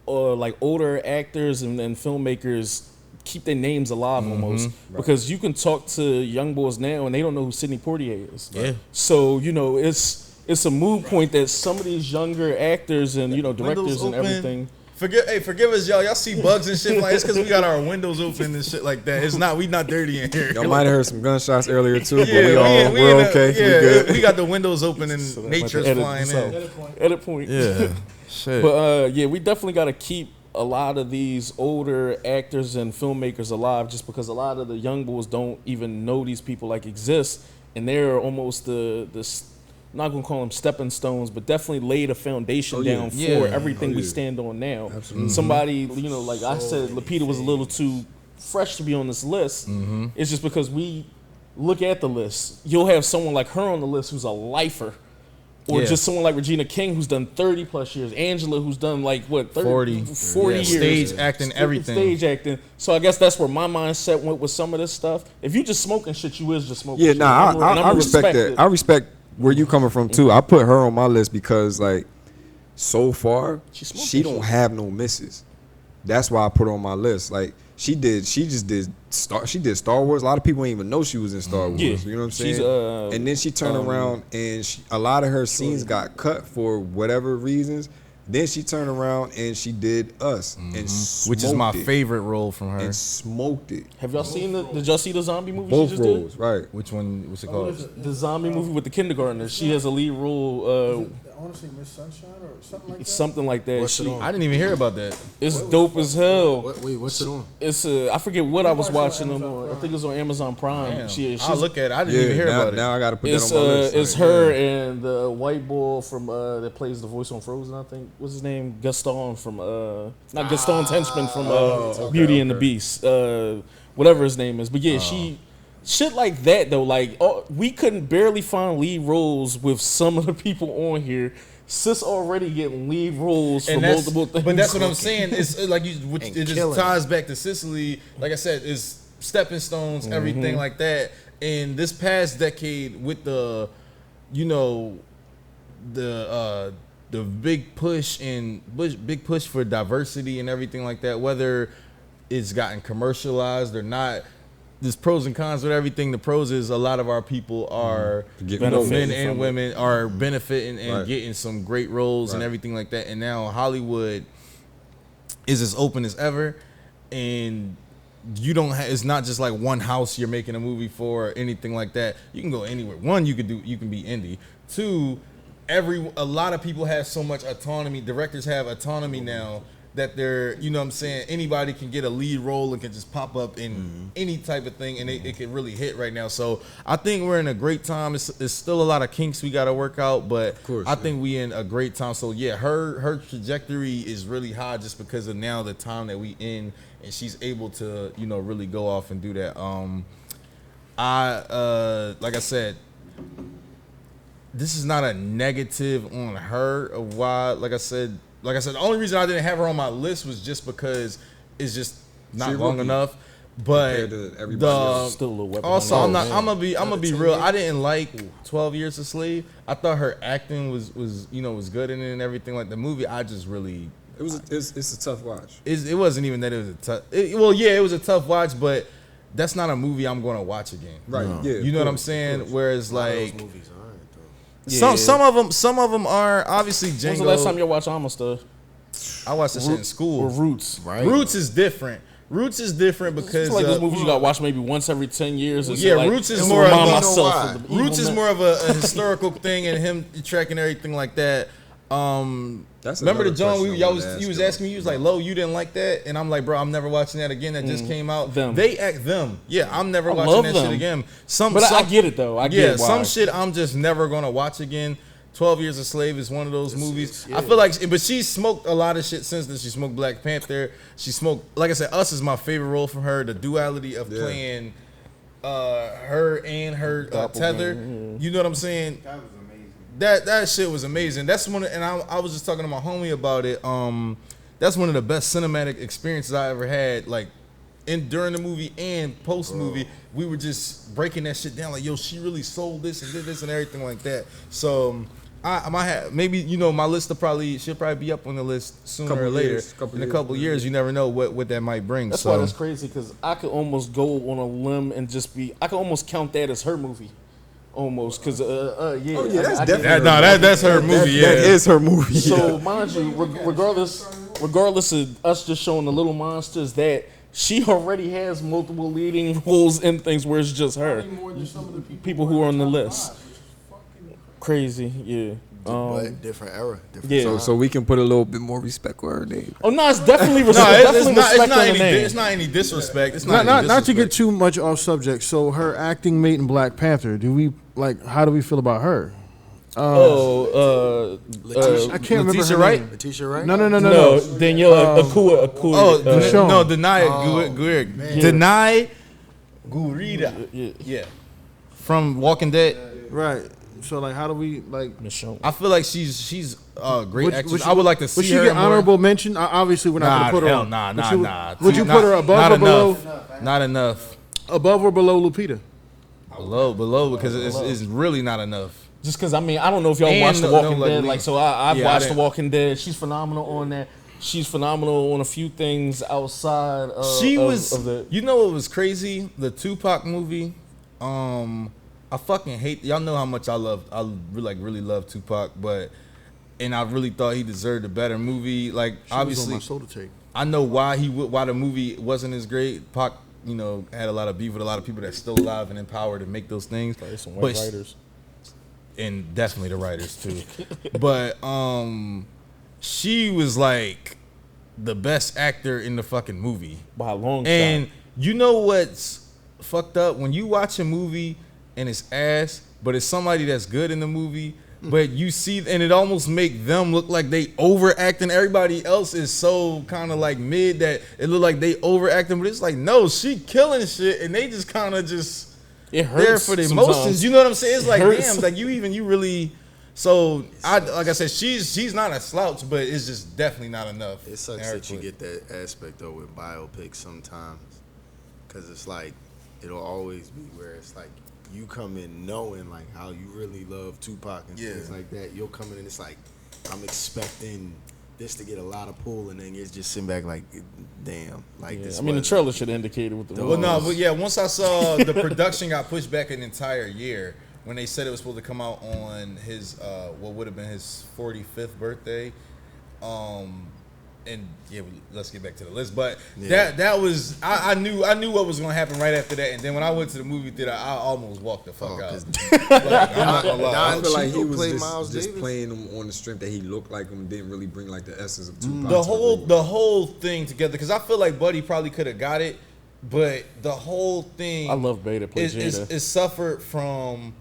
like older actors and filmmakers. Keep their names alive almost because you can talk to young boys now and they don't know who Sidney Poitier is. Yeah. So it's a moot point that some of these younger actors and directors and everything. Forgive us, y'all. Y'all see bugs and shit like it's because we got our windows open and shit like that. We not dirty in here. Y'all might have heard some gunshots earlier too, but we're okay. Yeah, we good. We got the windows open and nature's flying in. Edit point. Yeah. Shit. But we definitely got to keep a lot of these older actors and filmmakers alive just because a lot of the young boys don't even know these people exist, and they're almost the not gonna call them stepping stones, but definitely laid a foundation down for everything we stand on now. Absolutely. Somebody, like I said, Lupita was a little too fresh to be on this list. It's just because we look at the list, you'll have someone like her on the list who's a lifer. Or just someone like Regina King who's done 30 plus years. Angela who's done 40 years. Stage acting, everything. Stage acting. So I guess that's where my mindset went with some of this stuff. If you just smoking shit, you is just smoking shit. I respect that. I respect where you coming from too. I put her on my list because so far she don't have no misses. That's why I put her on my list. She did Star Wars. A lot of people didn't even know she was in Star Wars. You know what I'm saying? And then she turned around and a lot of her scenes got cut for whatever reasons. Then she turned around and she did Us and smoked which is my it. favorite role from her. And smoked it. Have y'all seen did y'all see the zombie movie Both she just roles, did? right? Which one? What's it called? The zombie movie with the kindergartner. She has a lead role. I want to say Miss Sunshine or something like that. Something like that. What's it on? I didn't even hear about that. It's dope as hell. What's it on? It's I forget what I was watching them on. I think it was on Amazon Prime. Damn. She's I'll look at it. I didn't even hear about it. Now I got to put It's that on my list. it's her and the white boy from that plays the voice on Frozen. I think what's his name, Gaston from not Gaston's henchman from Beauty and the Beast, whatever his name is. But yeah, she shit like that though. We couldn't barely find lead roles with some of the people on here. Sis already getting lead roles for multiple things. But that's what I'm saying. It's it just ties back to Sicily. Like I said, it's stepping stones, everything like that. And this past decade with the big push for diversity and everything like that, whether it's gotten commercialized or not, there's pros and cons with everything. The pros is a lot of our people are, men and women are benefiting and getting some great roles and everything like that. And now Hollywood is as open as ever, and you don't have, it's not just like one house you're making a movie for or anything like that. You can go anywhere. One, you can be indie. Two, a lot of people have so much autonomy. Directors have autonomy now that they're, you know what I'm saying, anybody can get a lead role and can just pop up in any type of thing, and it can really hit right now. So I think we're in a great time. It's still a lot of kinks we got to work out, but I think we in a great time. So yeah, her trajectory is really high just because of now the time that we in, and she's able to, you know, really go off and do that. Like I said, this is not a negative on her of why, like I said, the only reason I didn't have her on my list was just because it's just not long enough. But still a little weapon. Also, I'm gonna be real. I didn't like 12 Years a Slave. I thought her acting was good in it and everything. Like the movie, I just really it's a tough watch. It wasn't even that it was a tough. It was a tough watch, but that's not a movie I'm gonna watch again. Right? No. Yeah. You know what I'm saying? Whereas like. Yeah. Some of them are obviously Django. When's the last time you watched Amistad? I watched this shit in school. Or Roots, right? Roots is different. Roots is different because it's like those movies you got to watch maybe once every 10 years. Roots is more of Roots is more of a historical thing, and him tracking everything like that. Remember the John you was asking me, you was like, Lo, you didn't like that? And I'm like, bro, I'm never watching that again. That just came out. They act them. Yeah, I'm never watching that shit again. I get it though. I get why. Some shit I'm just never gonna watch again. 12 Years a Slave is one of those movies. I feel like, but she smoked a lot of shit since then. She smoked Black Panther. She smoked, like I said, Us is my favorite role from her. The duality of playing her and her tether. You know what I'm saying? That was amazing. That shit was amazing. That's one, and I was just talking to my homie about it. That's one of the best cinematic experiences I ever had. Like during the movie and post movie, we were just breaking that shit down. Like, yo, she really sold this and did this and everything like that. So I might have, maybe, my list she'll probably be up on the list sooner or later. In a couple years, you never know what that might bring. That's why that's crazy, because I could almost go on a limb and I could almost count that as her movie. Almost, because that's definitely that's her movie. That is her movie. So mind you, regardless of us just showing the Little Monsters, that she already has multiple leading roles in things where it's just her. More than some of the people who are on the list. Crazy, yeah. But different era. So we can put a little bit more respect with her name. Oh no, it's definitely respect. It's not any disrespect. It's not to get too much off subject. So her acting mate in Black Panther. How do we feel about her? Letitia, I can't remember Letitia her Wright? name. Letitia Wright? No. Daniela Akua. Denai Denai Gurira. Yeah. From Walking Dead. Right. So how do we Michonne. I feel like she's a great actress. I would like to see her. Would she get honorable mention? Obviously, we're not going to put her. Nah. Would you put her above or below? Not enough. Above or below Lupita? Below, because it's really not enough. Just because, I don't know if y'all watched The Walking Dead. I've watched The Walking Dead. She's phenomenal on that. She's phenomenal on a few things outside of the... You know what was crazy? The Tupac movie. I fucking hate... Y'all know how much I really love Tupac, and I really thought he deserved a better movie. Obviously, was on my soda tape. I know why the movie wasn't as great. Pac, had a lot of beef with a lot of people that's still alive and in power to make those things. Probably some white writers. And definitely the writers too. But she was like the best actor in the fucking movie by a long and shot. You know what's fucked up? When you watch a movie and it's ass, but it's somebody that's good in the movie, but you see, and it almost make them look like they overacting. Everybody else is so kind of like mid that it look like they overacting, but it's like, no, she killing shit, and they just kind of just it hurts there for the sometimes. emotions. You know what I'm saying? It's like, hurts. damn, like you really. So like I said, she's not a slouch, but it's just definitely not enough. It sucks that you get that aspect though with biopics sometimes, because it's like it'll always be where it's like you come in knowing like how you really love Tupac and things like that. You'll come in and it's like I'm expecting this to get a lot of pull, and then it's just sitting back like, damn. Like Yeah, this. I mean, the was- trailer should have indicated what the Well, no, but yeah, once I saw the production got pushed back an entire year when they said it was supposed to come out on his what would have been his 45th birthday. And yeah, let's get back to the list. But that was I knew what was gonna happen right after that. And then when I went to the movie theater, I almost walked the fuck out. Like, I'm not gonna lie. I feel like he Chico was played Miles just Davis? playing him on the strength that he looked like him, didn't really bring like the essence of Tupac. The whole thing together, because I feel like Buddy probably could have got it, but the whole thing I love Beta play Jada. is suffered from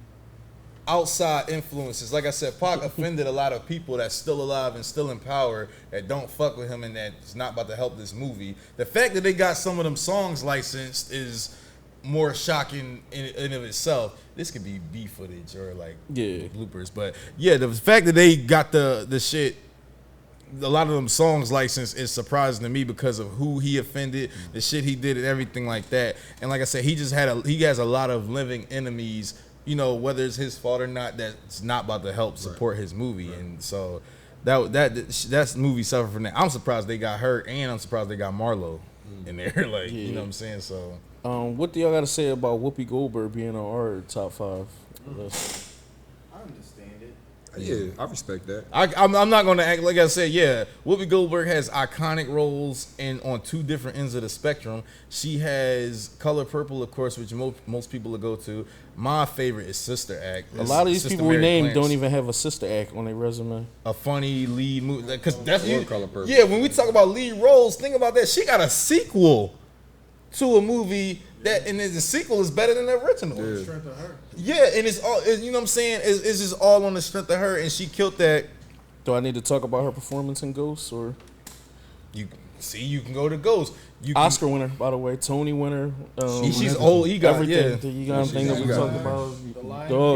outside influences. Like I said, Pac offended a lot of people that's still alive and still in power that don't fuck with him and that's not about to help this movie. The fact that they got some of them songs licensed is more shocking in of itself. This could be B footage or like bloopers, but yeah, the fact that they got the shit, a lot of them songs licensed is surprising to me because of who he offended, the shit he did, and everything like that. And like I said, he has a lot of living enemies. You know, whether it's his fault or not, that's not about to help support his movie, and so that movie suffered from that. I'm surprised they got her, and I'm surprised they got Marlo in there. Like, you know what I'm saying? So, what do y'all got to say about Whoopi Goldberg being on our top 5 list? I understand it. Yeah, I respect that. I'm not going to act like I said. Yeah, Whoopi Goldberg has iconic roles on 2 different ends of the spectrum. She has Color Purple, of course, which most people will go to. My favorite is Sister Act. A lot of these people we named don't even have a sister act on their resume. A funny lead movie, because that's Color Purple. yeah. When we talk about lead roles, think about that. She got a sequel to a movie that, and the sequel is better than the original. Yeah. Strength of her. Yeah, and it's all, you know what I'm saying? It's just all on the strength of her, and she killed that. Do I need to talk about her performance in Ghost or You can go to Ghost. You can, Oscar winner, by the way, Tony winner? she's old. He got everything. You got everything that we talked about.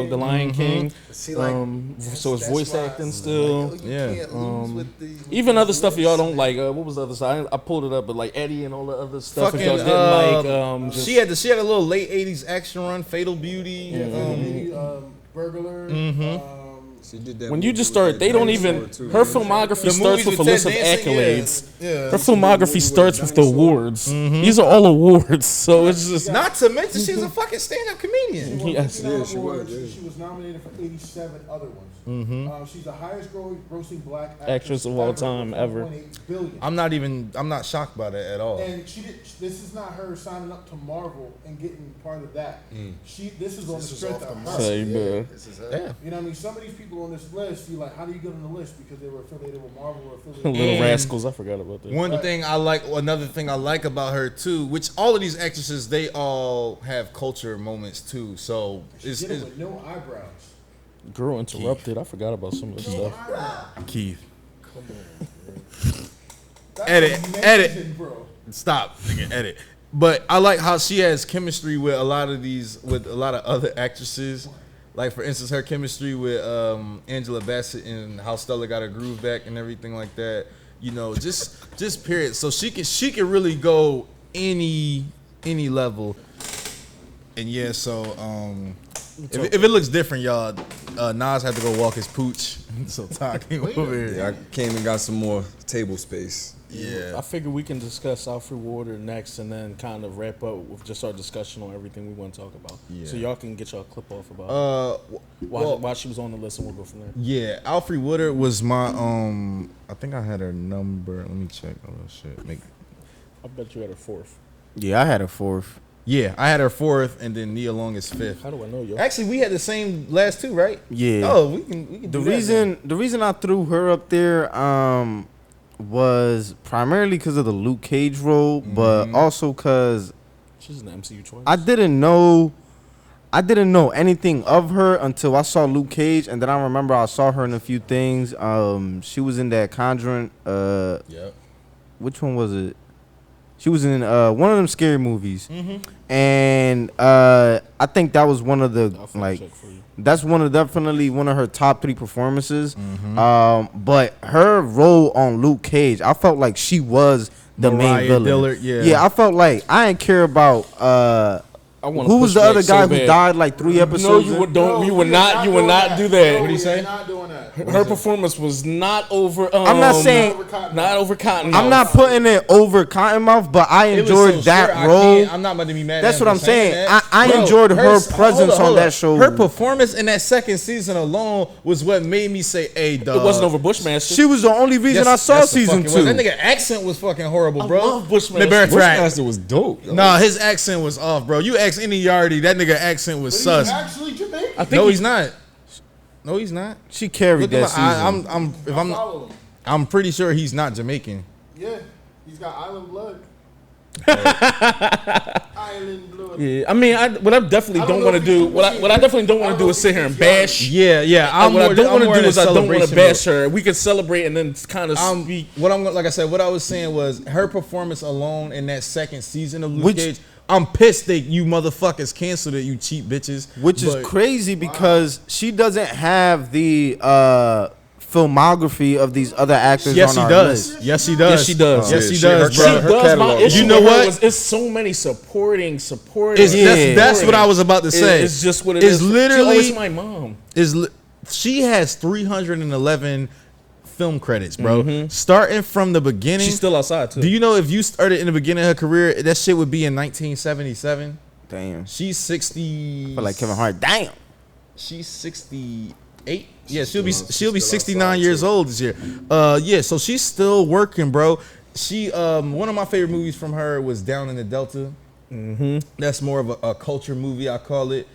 The Lion King. See, like, So it's voice why- acting still. Yeah. Even other stuff y'all don't like. What was the other side? I pulled it up, but like Eddie and all the other stuff. If Fucking, y'all didn't like. she had a little late '80s action run, Fatal Beauty. Burglar. She did that When you movie just with start, that they don't dinosaur, even. too. Her filmography The starts movies with a with list of Ted Danson, accolades. yeah. Her filmography starts with the awards. These are all awards, so it's just Not to mention she's a fucking stand-up comedian. Yes. Yeah, she was, yeah. She was nominated for 87 other ones. She's the highest grossing black Actress of all time, ever. 1.8 billion. I'm not shocked by that at all. And this is not her signing up to Marvel and getting part of that. This is on the strength of her. Say, bruh. This is her. Yeah. You know what I mean? Some of these people on this list, you like, how do you get on the list? Because they were affiliated with Marvel or affiliated Little And- Rascals. I forgot about that. Another thing I like about her too, which all of these actresses, they all have culture moments too. So She did it with no eyebrows. Girl Interrupted. I forgot about some of the No stuff. eyebrows. Keith, That's Edit. amazing, bro. stop, nigga, edit. But I like how she has chemistry with a lot of other actresses. Like, for instance, her chemistry with Angela Bassett and how Stella got her groove back and everything like that. You know, just period. So she can really go any level. And yeah, so if it looks different, y'all, Nas had to go walk his pooch. So Todd came over here. Yeah, I came and got some more table space. Yeah. I figure we can discuss Alfre Woodard next and then kind of wrap up with just our discussion on everything we want to talk about. Yeah. So y'all can get y'all clip off about why she was on the list and we'll go from there. Yeah, Alfre Woodard was my I think I had her number. Let me check. Oh shit. I bet you had her 4th. Yeah, I had a 4th. Yeah, I had her 4th, and then Nia Long is 5th. How do I know you? Actually, we had the same last 2, right? Yeah. Oh, we can. The do that reason I threw her up there was primarily because of the Luke Cage role, but also because She's in the MCU twice. I didn't know anything of her until I saw Luke Cage, and then I remember I saw her in a few things. She was in that Conjuring. Yep. Which one was it? She was in one of them scary movies, and I think that was one of the I'll fact like. check for you. That's definitely one of her top 3 performances. But her role on Luke Cage, I felt like she was the main Mariah villain. Dillard, yeah. I felt like I didn't care about I want. Who was the other guy who died like 3 episodes? No, you would don't. You would not. You would not do that. What do you say? Not doing that. Her performance was not over. I'm not saying not over Cottonmouth. I'm not putting it over Cottonmouth, but I enjoyed that role. I'm not about to be mad. That's at what I'm saying. I Bro, enjoyed her presence on that show. Her performance in that second season alone was what made me say, "Hey, dog." It wasn't over Bushmaster. She was the only reason I saw season 2. That nigga accent was fucking horrible, bro. I love Bushmaster. Bushmaster was dope. Nah, his accent was off, bro. You ask any Yardie, that nigga accent was sus. He's actually Jamaican. I think No, he's not. No, he's not. She carried Look that at season. Follow him. I'm pretty sure he's not Jamaican. Yeah, he's got island blood. Island blood. Yeah, I mean, what I definitely don't want to do, what I definitely don't want to do is sit here and bash. Yeah. What I don't want to do is I don't want to bash her. her. We can celebrate and then kind of speak. Like I said, what I was saying was her performance alone in that second season of Luke Cage. I'm pissed that you motherfuckers canceled it, you cheap bitches. Which is crazy because she doesn't have the filmography of these other actors on our list. Yes, she does. Yes, she does. Yes, she She does, her bro. catalog. You know what? It's so many supporting. That's what I was about to say. It's just what it It's is. literally- She's always my mom. She has 311 film credits, bro. Starting from the beginning. She's still outside too. Do you know if you started in the beginning of her career, that shit would be in 1977? Damn. She's 60. But like Kevin Hart. Damn. She's 68. Yeah, she'll be 69 years old this year. Yeah, so she's still working, bro. She one of my favorite movies from her was Down in the Delta. That's more of a culture movie, I call it.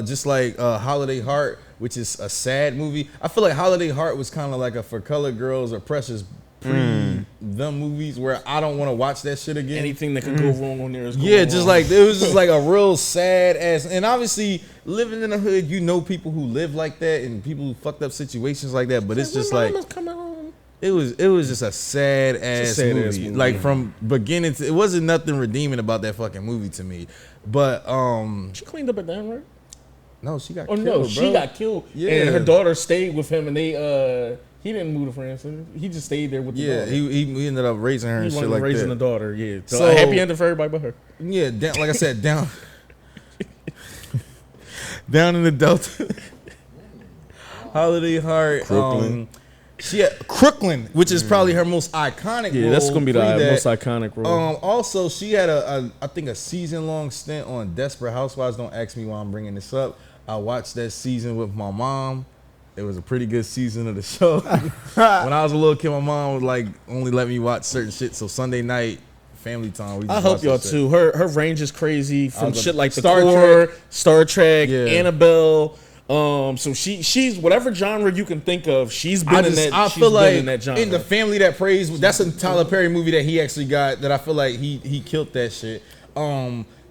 Just like Holiday Heart, which is a sad movie. I feel like Holiday Heart was kind of like a For Colored Girls or Precious them movies where I don't want to watch that shit again. Anything that could go wrong on there is going Just wrong. like it was just like a real sad ass. And obviously, living in the hood, you know people who live like that and people who fucked up situations like that. But it's just like it was just a sad ass movie. Like from beginning to, it wasn't nothing redeeming about that fucking movie to me. But she cleaned up at the end, right? no, she got Oh killed. no, bro. she got killed. Yeah. And her daughter stayed with him, and they he didn't move to France. He just stayed there with the daughter. he ended up raising her and He shit wasn't like raising that. the daughter. Yeah, so So- a happy ending for everybody but her. Yeah, like I said, down in the Delta. Holiday Heart. Crooklyn. She had Crooklyn, which is probably her most iconic role. Yeah, that's gonna be the pre that. most iconic role. Also, she had I think a season-long stint on Desperate Housewives. Don't ask me why I'm bringing this up. I watched that season with my mom. It was a pretty good season of the show. When I was a little kid, my mom would like only let me watch certain shit. So Sunday night, family time. We just I hope watch y'all that shit. too. Her range is crazy from was shit like the Star Core, Trek. Star Trek, Yeah. Annabelle. So she's whatever genre you can think of. She's been in that. I she's feel been like in that genre. in The Family That Prays, that's a Tyler Perry movie that he actually got. That I feel like he killed that shit.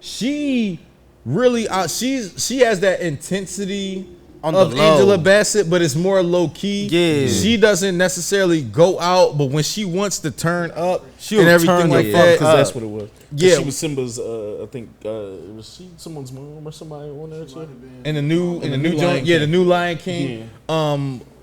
She really she has that intensity On of the low. Angela Bassett, but it's more low key. Yeah. She doesn't necessarily go out, but when she wants to turn up She'll and everything turn like the that, because that's what it was. Yeah. She was Simba's. I think was she someone's mom or somebody on there too. in the new Lion joint, King. the new Lion King.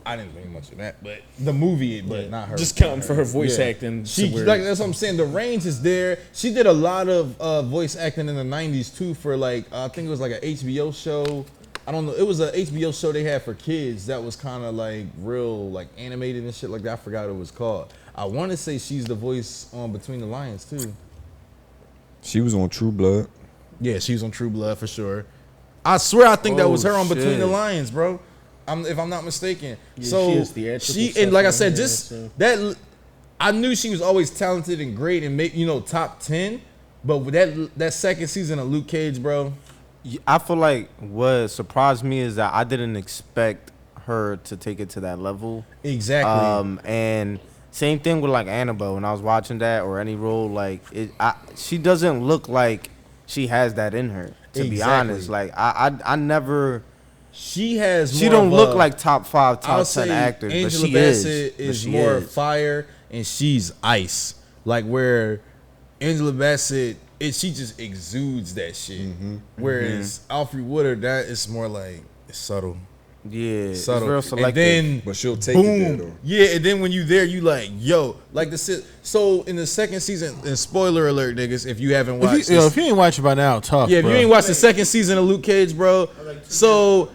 I didn't think much of that, but the movie, but not her. Just counting for her voice Yeah. acting. She to where- like that's what I'm saying. The range is there. She did a lot of voice acting in the '90s too for like I think it was like an HBO show. I don't know. It was a HBO show they had for kids that was kind of like real like animated and shit like that. I forgot what it was called. I want to say she's the voice on Between the Lions too. She was on True Blood. Yeah, she was on True Blood for sure. I swear I think that was her on shit. Between the Lions, bro. If I'm not mistaken. Yeah, So she is theatrical she stuff and like I on said, there, just so. that I knew she was always talented and great and make top 10. But with that second season of Luke Cage, bro. I feel like what surprised me is that I didn't expect her to take it to that level. Exactly. And same thing with like Annabelle. When I was watching that or any role, like she doesn't look like she has that in her. To be Exactly. honest, like I never. She has. She more don't of look a- like top 5, I'll top 10 say actors, Angela but she Bassett is. is But she more is. fire and she's ice. Like where Angela Bassett, she just exudes that shit. Whereas Alfre Woodard, that is more like it's subtle. Yeah, subtle. it's real selective. And then But she'll take you there, boom, though. yeah. And then when you there, you like, yo, like so in the second season. And spoiler alert, niggas, if you haven't watched, If you ain't watching by now, tough. yeah, if bro. you ain't watched the second season of Luke Cage, bro. So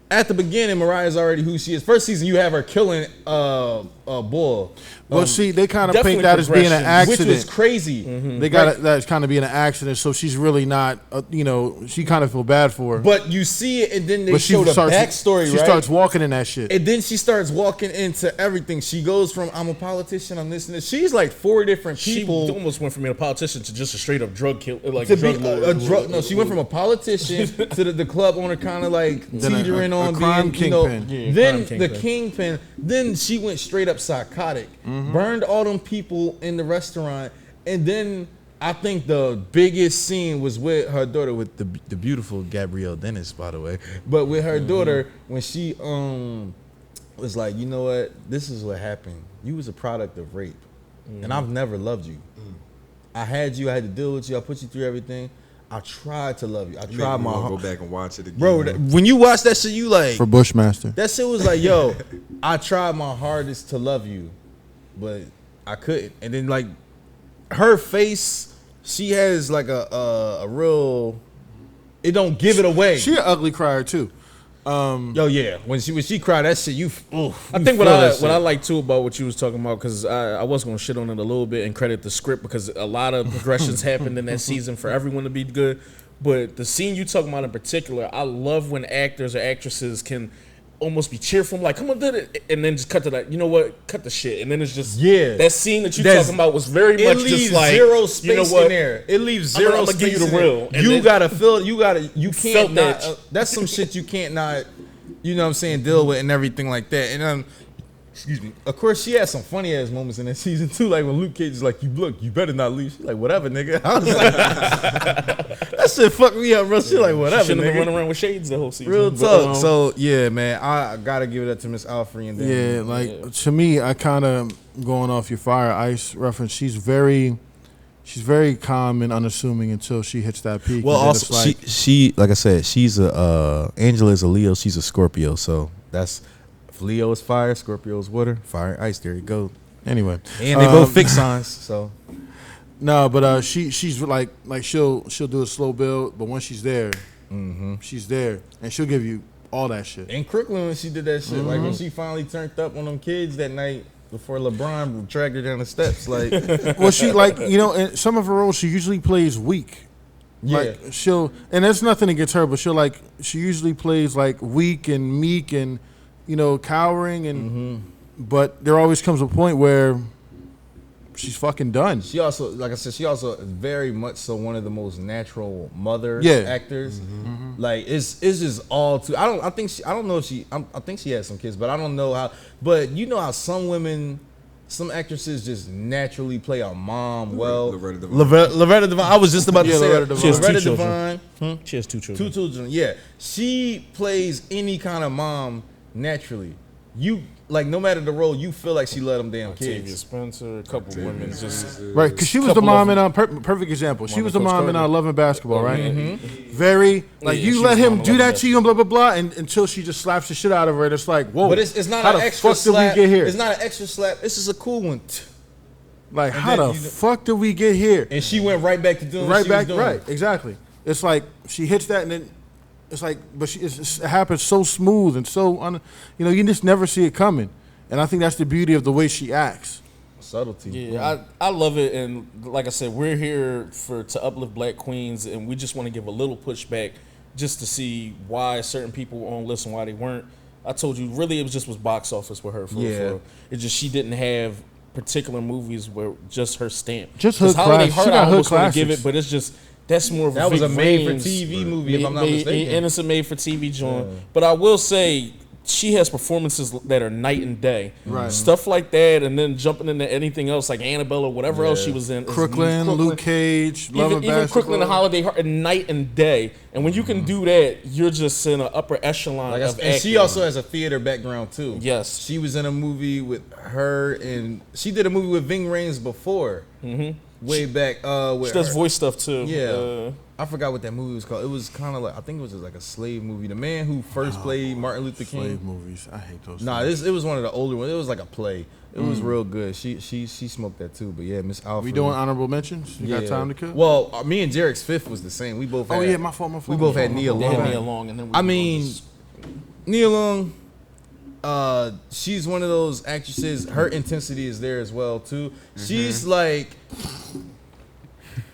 at the beginning, Mariah's already who she is. First season, you have her killing Bull. Well, see, they kind of paint definitely that as being an progression, accident. Which was crazy. They got that as kind of being an accident, so she's really not. She kind of feel bad for her. But you see it, and then they But she show the starts- backstory, She right? starts walking in that shit. And then she starts walking into everything. She goes from I'm a politician, I'm this and this. She's like 4 different She people. almost went from being a politician to just a straight up drug killer, like To be drug lord. a drug, no, she went from a politician to the club owner, kind of like Then a teetering on crime being, kingpin. Yeah, then crime the kingpin. kingpin. Then she went straight up psychotic, burned all them people in the restaurant, and then I think the biggest scene was with her daughter, with the beautiful Gabrielle Dennis, by the way. But with her daughter, when she was like, you know what, this is what happened. You was a product of rape, and I've never loved you. I had you. I had to deal with you. I put you through everything. I tried to love you. I You tried make me my wanna heart. go back and watch it again. Bro, when you watch that shit, you like, For Bushmaster. that shit was like, yo, I tried my hardest to love you, but I couldn't. And then like her face, she has like a real, it don't give it away. She an ugly crier too. Yo, yeah, when she cried, that shit, I think what I like too about what you was talking about, because I was gonna shit on it a little bit and credit the script, because a lot of progressions happened in that season for everyone to be good. But the scene you talking about in particular, I love when actors or actresses can almost be cheerful, like come on, did it, and then just cut to that. You know what? Cut the shit, and then it's just that scene that you talking about was very it much leaves just like zero space you know what? in there. It leaves I'm 0 gonna space give you the in there. real, and You then- gotta feel. You felt can't not. that. That's some shit you can't not. You know what I'm saying? Deal with and everything like that. And excuse me. Of course, she had some funny ass moments in that season too. Like when Luke Cage is like, you better not leave." She's like, "Whatever, nigga." I was like, that shit fucked me up, bro. She like, "Whatever, Shouldn't have been nigga." running around with shades the whole season. Real But, talk. So yeah, man, I gotta give it up to Miss Alfre and then Yeah, like to me, I kind of going off your Fire Ice reference. She's very calm and unassuming until she hits that peak. Well, and then also it's like, she like I said, she's Angela is a Leo, she's a Scorpio, so that's if Leo is fire, Scorpio is water, fire, ice. There you go. anyway, And they both fixed signs, so no, but she's like she'll do a slow build, but once she's there, she's there, and she'll give you all that shit. in Crooklyn when she did that shit, like when she finally turned up on them kids that night before LeBron dragged her down the steps, like Well, she like in some of her roles, she usually plays weak. yeah. Like and there's nothing against her, but she usually plays like weak and meek and cowering and but there always comes a point where she's fucking done. She also, like I said, she also is very much so one of the most natural mother Yeah. actors. Like it's just all too. I don't know if I think she has some kids, but I don't know how. But you know how some actresses just naturally play a mom well. Loretta Devine. Loretta Devine. I was just about to say Loretta that. Devine. She has two Loretta children. Devine. She has 2 Two children. children. Yeah, she plays any kind of mom naturally. You like no matter the role, you feel like she love them damn Octavia kids. Spencer, a couple women, just Right, because she was the Couple mom of in perfect example. She was the Coach mom in Carter. Love and Basketball, right? Yeah. Very like Yeah, you she let was him Mama do Love that and to you and blah blah blah, and until she just slaps the shit out of her, and it's like, whoa. But it's not how an the extra fuck slap. did we get here? It's not an extra slap. This is a cool one. Like and how then the you- fuck did we get here? And she went right back to doing what Right she back, was doing. right? Exactly. It's like she hits that, and then it's like, but it happens so smooth and so you just never see it coming. And I think that's the beauty of the way she acts. Subtlety. Yeah, I love it, and like I said, we're here to uplift Black queens, and we just want to give a little pushback just to see why certain people were on the list and why they weren't. I told you, really, it was box office with her. For it's just she didn't have particular movies where just her stamp. Just 'Cause hood Holiday class- Heart, she got I hood almost want to give classics. it, but it's just that's more of That was a Vic made-for-TV Reigns, movie, if I'm not mistaken. Innocent made-for-TV joint. But I will say, she has performances that are night and day. Right. Stuff like that, and then jumping into anything else like Annabelle or whatever else she was in. is Crooklyn, Luke Cage, Love and even Basketball. Crooklyn and Holiday Heart, night and day. And when you can do that, you're just in an upper echelon Like of and she acting. also has a theater background too. Yes. She was in a movie with her, and she did a movie with Ving Rhames before. way back. She does voice stuff too. Yeah. I forgot what that movie was called. It was kind of like, I think it was just like a slave movie. The man who first played Martin Luther King. Slave movies. I hate those. Nah, it was one of the older ones. It was like a play. It was real good. She smoked that too. But yeah, Miss Alfre. We doing honorable mentions? You got time to kill? Well, me and Jarek's fifth was the same. We both had. Oh yeah, my fault. We both had Nia They had Long. Nia Long, and then I mean, Nia Long, she's one of those actresses. Her intensity is there as well too. She's like,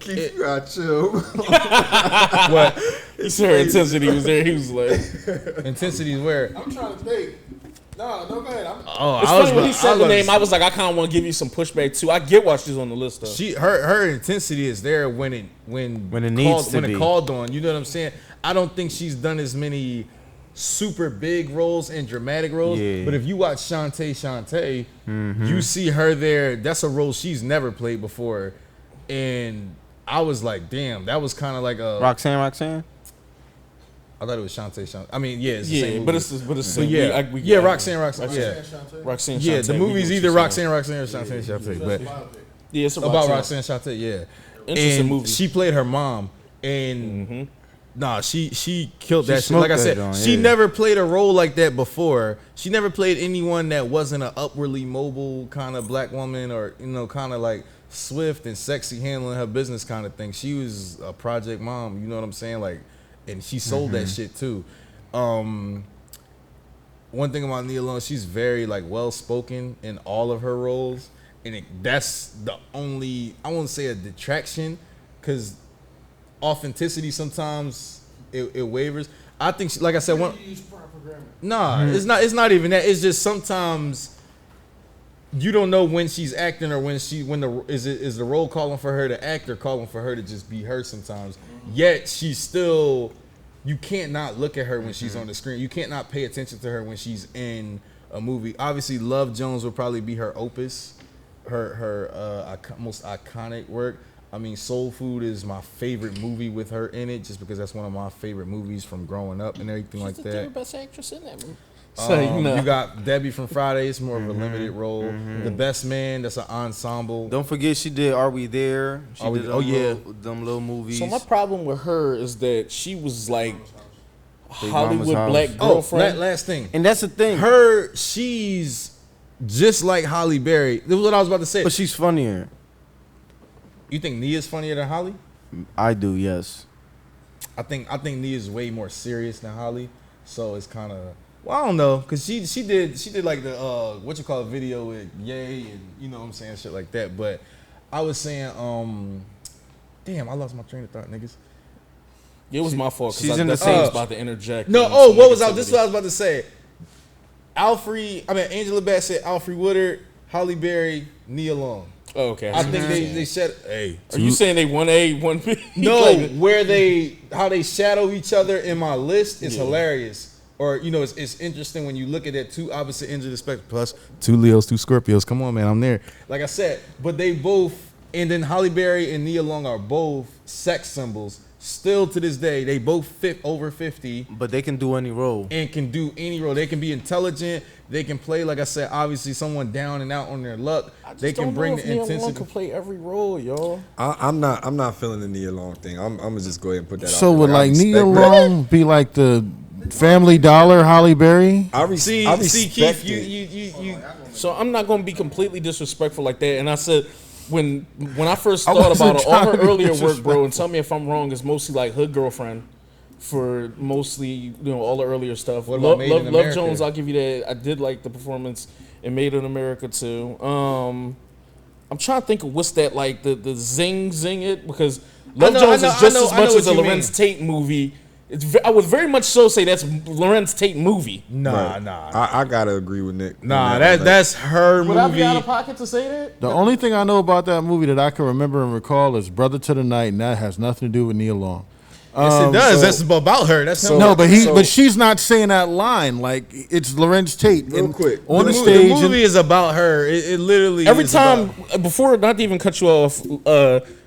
You got chill. what? he said her intensity was there. He was like, Intensity is where? I'm trying to think. No, go ahead. Oh, it's funny when he said the name. I was like, I kind of want to give you some pushback too. I get why she's on the list though. Her intensity is there when it needs to be. called on. You know what I'm saying? I don't think she's done as many super big roles and dramatic roles. Yeah. But if you watch Shantae, you see her there. That's a role she's never played before, and I was like, damn, that was kind of like a Roxanne. I thought it was Shantae. I mean, yeah, it's the same movie. but it's yeah, Roxanne. Roxanne. Yeah, Shantae, the we movie's know either what Roxanne or Shantae, but yeah, it's about Roxanne Shantae, yeah. Interesting And movie. she played her mom, and nah, she killed that shit. smoked Like I that said, joint, she yeah. never played a role like that before. She never played anyone that wasn't an upwardly mobile kind of black woman, or kind of like swift and sexy handling her business kind of thing. She was a project mom, you know what I'm saying? Like, and she sold that shit too. One thing about Nia Long, she's very like well spoken in all of her roles, and that's the only, I won't say a detraction, because authenticity sometimes it wavers. I think she, like I said, it's not even that. It's just sometimes you don't know when she's acting or when is the role calling for her to act or calling for her to just be her sometimes. Yet she's still, you can't not look at her when she's on the screen. You can't not pay attention to her when she's in a movie. Obviously, Love Jones will probably be her opus, her most iconic work. I mean, Soul Food is my favorite movie with her in it, just because that's one of my favorite movies from growing up and everything like that. She's the third best actress in that movie. You got Debbie from Friday. It's more of a limited role. The Best Man, that's an ensemble. Don't forget she did Are We There? She did them little movies. So my problem with her is that she was like Big Hollywood Mama's black House. girlfriend. Last thing. And that's the thing. She's just like Halle Berry. This is what I was about to say. But she's funnier. You think Nia's funnier than Halle? I do, yes. I think Nia's way more serious than Halle. So it's kind of, well, I don't know, cause she did like the video with Ye and you know what I'm saying, shit like that. But I was saying, damn, I lost my train of thought, niggas. It was my fault she's because in I the was about to interject. No, this is what I was about to say. Angela Bassett, Alfre Woodard, Halle Berry, Nia Long. Oh, okay. I think they said, hey. Are you saying they 1A, 1B? No, how they shadow each other in my list is hilarious. Or, it's interesting when you look at that two opposite ends of the spectrum. Plus, 2 Leos, 2 Scorpios. Come on, man, I'm there. Like I said, but they both, and then Halle Berry and Nia Long are both sex symbols. Still to this day, they both fit over 50. But they can do any role. And can do any role. They can be intelligent. They can play, like I said, obviously someone down and out on their luck. They can bring the intensity. Nia Long can play every role, y'all. I'm not feeling the Nia Long thing. I'm gonna just go ahead and put that out. So there. would like Nia Long be like the Family Dollar Halle Berry? I respect Keith, it. you. So I'm not going to be completely disrespectful like that. And I said, when I first thought about it, all her earlier work, bro, and tell me if I'm wrong, is mostly like Hood Girlfriend for mostly, all the earlier stuff. What about Made in Love America? Jones, I'll give you that. I did like the performance in Made in America too. I'm trying to think of what's that, like the zing it, because Love Jones is just as much as a Lorenz Tate movie. I would very much so say that's Lorenz Tate movie. Nah. I gotta agree with Nick. Nah, that's her Would I be movie. out of pocket to say that? The only thing I know about that movie that I can remember and recall is Brother to the Night, and that has nothing to do with Nia Long. Yes, it does. That's about her. That's him. No, but she's not saying that line. Like, it's Lorenz Tate Real quick. on the The stage. movie is about her. It literally Every is time, about- before, not to even cut you off,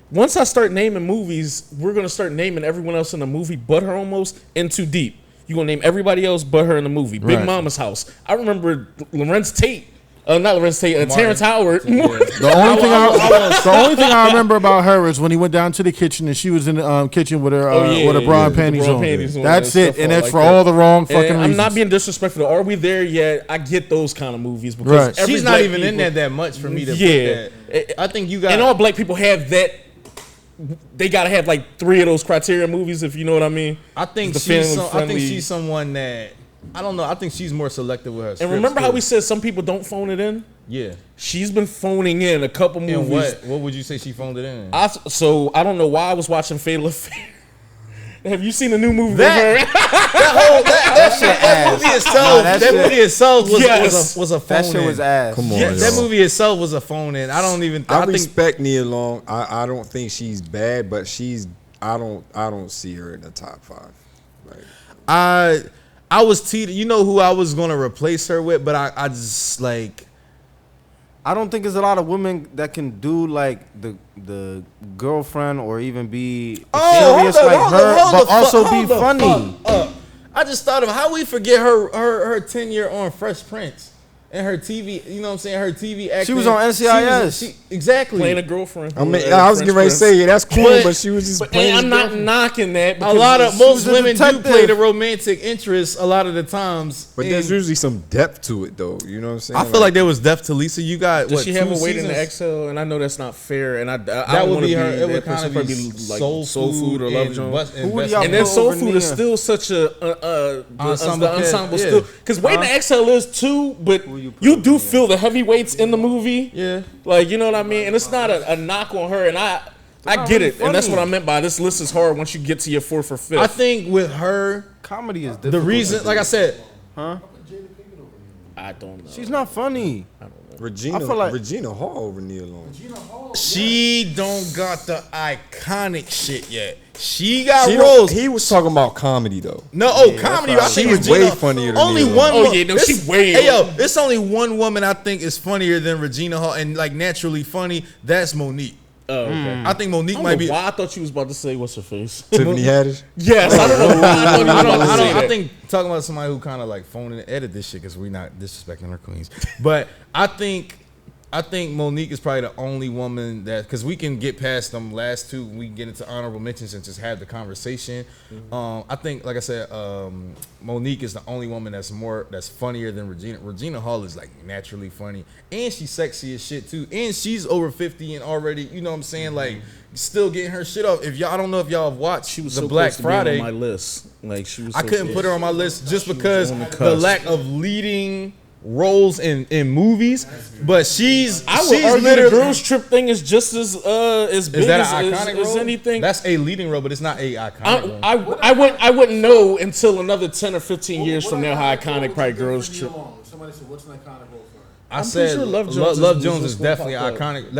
once I start naming movies, we're going to start naming everyone else in the movie but her almost in Too Deep. You're going to name everybody else but her in the movie. Big Right. Mama's House. I remember Lorenz Tate Not Lorenzo Tate. Terrence Howard. The only thing I remember about her is when he went down to the kitchen and she was in the kitchen with her with her bra and panties on. That's it, and that's for all the wrong fucking reasons. I'm not being disrespectful. Are we there yet? I get those kind of movies because she's not even in there that much for me to put that. I think you got, and all black people have that. They gotta have like 3 of those criteria movies, if you know what I mean. I think she's someone that, I don't know. I think she's more selective with her scripts. And remember how we said some people don't phone it in? Yeah. She's been phoning in a couple movies. What would you say she phoned it in? So I don't know why I was watching Fatal Affair. Have you seen the new movie with her? That movie itself was a phone in. That shit was ass. Come on, That movie itself was a phone in. I respect Nia Long. I don't think she's bad, but I don't see her in the top 5. Like, I was teetering. You know who I was gonna replace her with, but I just like. I don't think there's a lot of women that can do like the girlfriend or even be serious like her, but also be funny. I just thought of how we forget her tenure on Fresh Prince and her TV. You know what I'm saying? Her TV acting. She was on NCIS. Exactly. Playing a girlfriend. I was getting ready to say that's cool, but she was just playing. I'm not knocking that. Most women do play the romantic interest a lot of the times, but there's usually some depth to it, though. You know what I'm saying? I feel like there was depth to Lisa. You got does she have a Waiting to Exhale? And I know that's not fair. And that would be her. It would kind of be like Soul Food or Love Jones. And then Soul Food is still such a ensemble still, because Waiting to Exhale is too, but you do feel the heavyweights in the movie. Yeah. Like, you know what I mean? And it's not a knock on her. And I get it. And that's what I meant by this list is hard once you get to your 4th or 5th. I think with her, comedy is difficult. the reason, like I said, I don't know. She's not funny. I don't know. Regina Hall over Nia Long. She don't got the iconic shit yet. She got roles. He was talking about comedy though. Comedy. I think she's way funnier than only Nia one. Long. She's way. Hey yo, it's only one woman I think is funnier than Regina Hall and like naturally funny. That's Monique. Oh, okay. I think Monique might be. Why I thought you was about to say what's her face? Tiffany Haddish. Yes, I don't know. I think talking about somebody who kind of like phoning and edit this shit because we're not disrespecting our queens, but I think Monique is probably the only woman that, because we can get past them last 2, we can get into honorable mentions and just have the conversation. I think, like I said, Monique is the only woman that's funnier than Regina. Regina Hall is like naturally funny, and she's sexy as shit too, and she's over 50 and already, you know what I'm saying, like still getting her shit off. If y'all, I don't know if y'all have watched, she was the so Black close to Friday being on my list. Like she was. I couldn't put her on my list just because the lack of leading roles in movies, but she's argue the Girls Trip thing is just as big is that as, an iconic as role? Anything. That's a leading role, but it's not a iconic role. I wouldn't know until another 10 or 15 years from now how iconic probably Girls Trip. Somebody said, "What's an iconic role for her?" I said sure Love Jones is definitely iconic.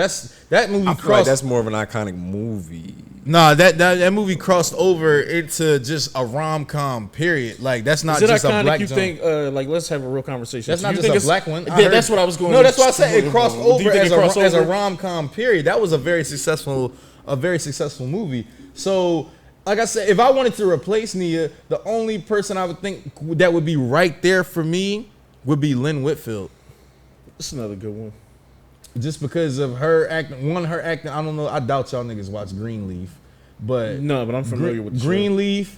That movie I feel like crossed. that's more of an iconic movie. Nah, that movie crossed over into just a rom-com. Period. Like that's not just a black. You think? Like, let's have a real conversation. That's not just a black one. Yeah, that's what I was going. No, that's why I said it crossed over as a over? rom-com. Period. That was a very successful movie. So, like I said, if I wanted to replace Nia, the only person I would think that would be right there for me would be Lynn Whitfield. That's another good one. Just because of her acting. Her acting, I don't know. I doubt y'all niggas watch Greenleaf. But I'm familiar with the Greenleaf,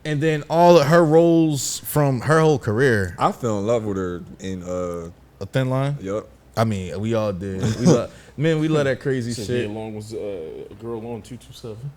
and then all of her roles from her whole career. I fell in love with her in A Thin Line? Yup. I mean, we all did. We love that crazy shit. Nia Long was a girl on 227.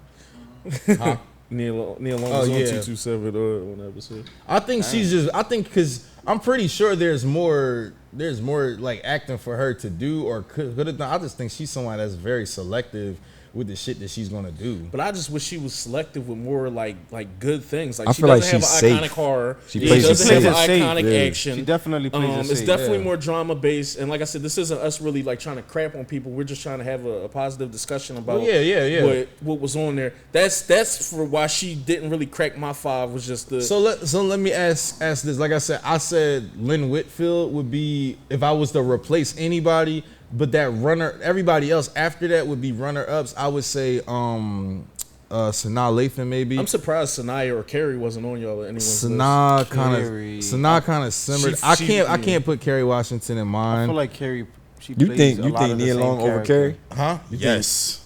Huh? Nia Long was on 227 on that episode. I think because I'm pretty sure there's more like acting for her to do or could have done. I just think she's someone that's very selective with the shit that she's gonna do. But I just wish she was selective with more like good things. Like I she feel doesn't like have she's an iconic safe. horror. She doesn't have an safe. iconic action. She definitely plays it It's safe. definitely more drama based. And like I said, this isn't us really like trying to crap on people. We're just trying to have a positive discussion about what was on there. That's for why she didn't really crack my 5 was just the. So let me ask this. Like I said Lynn Whitfield would be if I was to replace anybody. But that everybody else after that would be runner-ups. I would say Sanaa Lathan maybe. I'm surprised Sanaa or Carrie wasn't on y'all anyone's list. Sanaa Carrie. kind of simmered. I can't put Kerry Washington in I mine. feel like Carrie. She You plays think a lot of the Nia same Long over character. Carrie? Huh? Yes.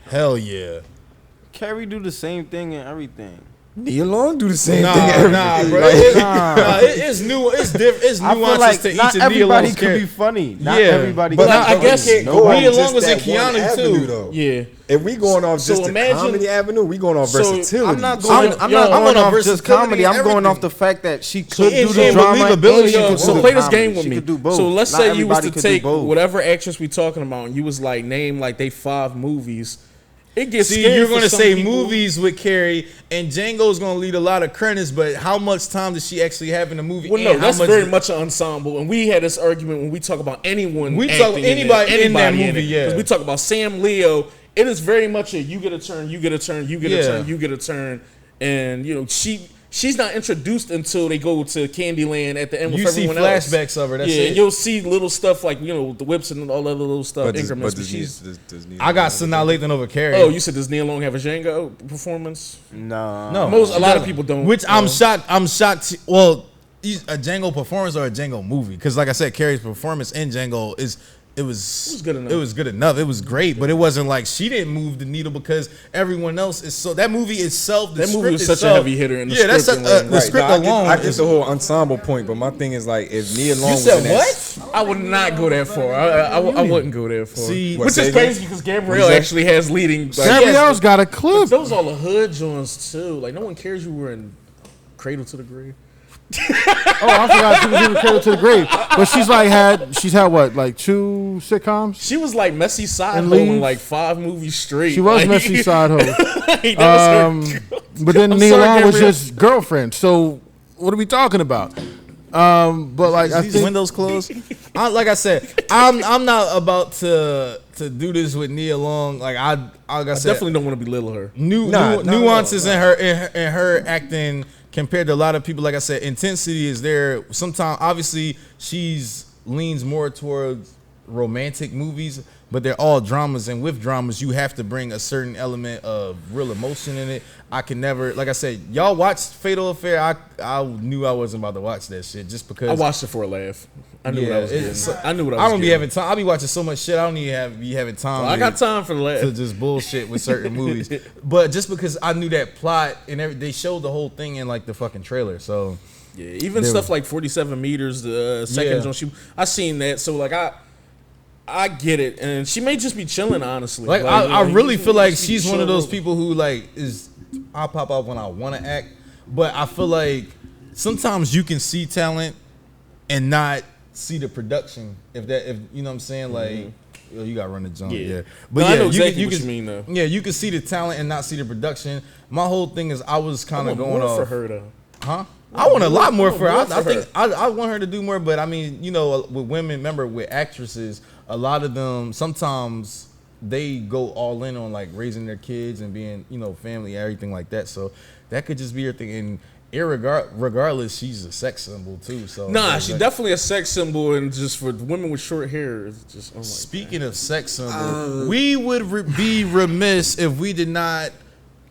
Hell yeah. Carrie do the same thing and everything. Nia Long do the same Nah, thing. nah, bro. Nah. It's new. It's different. It's I feel nuances like to not each of Nia everybody Long's could be character. funny. Not Yeah, everybody. but can I be guess funny. it- Nobody- Nia Long was in Keanu too. Though. Yeah. If we going off So just the imagine- comedy avenue, we going off So versatility. I'm not So, going. yo, I'm yo, not I'm going off off just versatility comedy. I'm going everything. off the fact that she could And do the drama believability, and she yo. could So do play the this game comedy. with She me. could do both. So let's Not say you was everybody to could do take both. whatever actress we talking about, and you was like name like they 5 movies. It gets See, scary you're for gonna some say people. movies with Carrie, and Django's gonna lead a lot of credits. But how much time does she actually have in the movie? Well, and no, how that's much very much an ensemble, and we had this argument when we talk about anyone. We talk acting anybody in that movie, it. yeah. 'Cause we talk about Sam Leo. It is very much a you get a turn, you get a turn, you get a Yeah. turn, you get a turn, and you know she's not introduced until they go to Candyland at the end. You with see everyone else. flashbacks of her. That's yeah, it. you'll see little stuff like the whips and all that little stuff But increments. But does she's Nia I got Long Sanaa Lathan over Carrie. oh, you said does Nia Long have a Django performance? No. no, A lot of people don't. Which I'm shocked. I'm shocked. Well, a Django performance or a Django movie? Because like I said, Carrie's performance in Django it was good enough. It was good enough. It was great, but it wasn't like she didn't move the needle because everyone else is so. That movie itself, the That movie script was such a itself- heavy hitter in the yeah, that's script the and script Nah, alone. I get the whole ensemble point, but my thing is like if Nia Long You was said in that, what? I would not go that far. I wouldn't go that far. See- What, which say is again? crazy because Gabrielle actually has leading. Like, Gabrielle's got a clip. those all the hood joints too. Like no one cares you were in Cradle to the Grave. Oh, I forgot she was in Cradle to the Grave. But she's had what, like 2 sitcoms? She was like messy side And hoe in Leave. like 5 movies straight. She was like, messy side hoe. that was her- But then I'm Nia sorry, Long was Gabrielle. just girlfriend. So what are we talking about? But like I These think windows closed. Like I said, I'm not about to do this with Nia Long. Like I said, definitely don't want to belittle her. Nah, not nuances at all, in her acting compared to a lot of people. Like I said, intensity is there. Sometimes, obviously, she's leans more towards romantic movies, but they're all dramas. And with dramas, you have to bring a certain element of real emotion in it. I can never, like I said, y'all watched Fatal Affair. I knew I wasn't about to watch that shit just because I watched it for a laugh. I knew what I was getting. I knew what I was I don't be getting. having time. I be watching so much shit. I don't even be having time. Well, I got time for the laugh. to just bullshit with certain movies. But just because I knew that plot and they showed the whole thing in like the fucking trailer. So Yeah, even They stuff were- like 47 meters, the second Yeah. joint. I seen that, so like I get it, and she may just be chilling, honestly. like you I know, really you- feel like you she's one of those people who like I pop up when I want to act, but I feel like sometimes you can see talent and not see the production. If you know what I'm saying, like. Yo, you gotta run the jump, yeah. But But I yeah, know exactly you what can, you mean, though. Yeah, you can see the talent and not see the production. My whole thing is I was kind I of want going more off for her though. Huh? I want a lot more for her. more for I think her. I want her to do more, but I mean, you know, with women, remember with actresses, a lot of them sometimes they go all in on like raising their kids and being, you know, family, everything like that. So that could just be her thing. And regardless, she's a sex symbol too. So Nah, she's definitely a sex symbol, and just for women with short hair, it's just. Oh my Speaking of sex symbol, we would be remiss if we did not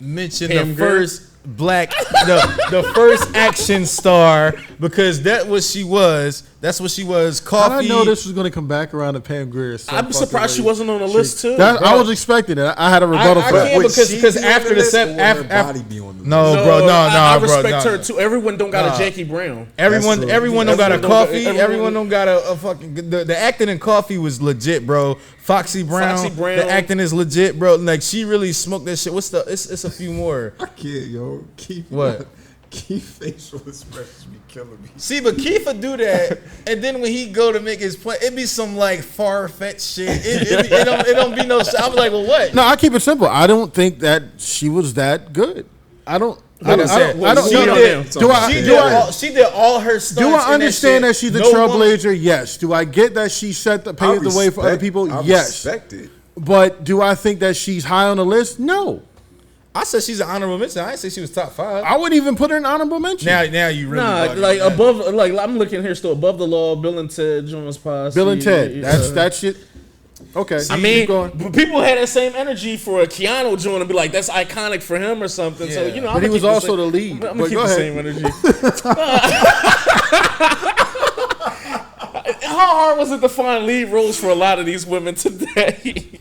mention the Pam Grier? first black, the first action star, because that's what she was. how did I Coffee. know this was going to come back around to Pam Grier? I'm surprised she wasn't on the list too. I was expecting it. I had a rebuttal I for that. can't because after the set, her after body be on the no, bro, no, I bro, respect no. her too. Everyone don't got Nah. a Jackie Brown. Everyone don't got a Everyone don't got- coffee. everyone- Everyone don't got a fucking. The acting in Coffee was legit, bro. Foxy Brown. Foxy Brown. The acting is legit, bro. Like she really smoked that shit. It's a few more. I can't, yo. Keith, What? Keith facial expressions be killing me. See, but Keith would do that, and then when he go to make his play, it be some like far fetched shit. It don't be no. I'm like, well, what? No, I keep it simple. I don't think that she was that good. I don't. Like I said, I don't. she No, no, did- do I? She Do did I? she did all her stunts. Do I in understand that, that she's the No woman- trailblazer? Yes. Do I get that she paved the way for other people? I Yes. respect it. But do I think that she's high on the list? No. I said she's an honorable mention. I didn't say she was top 5. I wouldn't even put her in honorable mention. Now you really Nah, bugging. like above, like I'm looking here still above the law. Bill and Ted, Jones Posse. Bill and Ted. yeah. That's shit. Okay. I mean, but people had that same energy for a Keanu joint and be like, that's iconic for him or something. So, you know, but he was also the lead. I'm going to keep the same energy. How hard was it to find lead roles for a lot of these women today?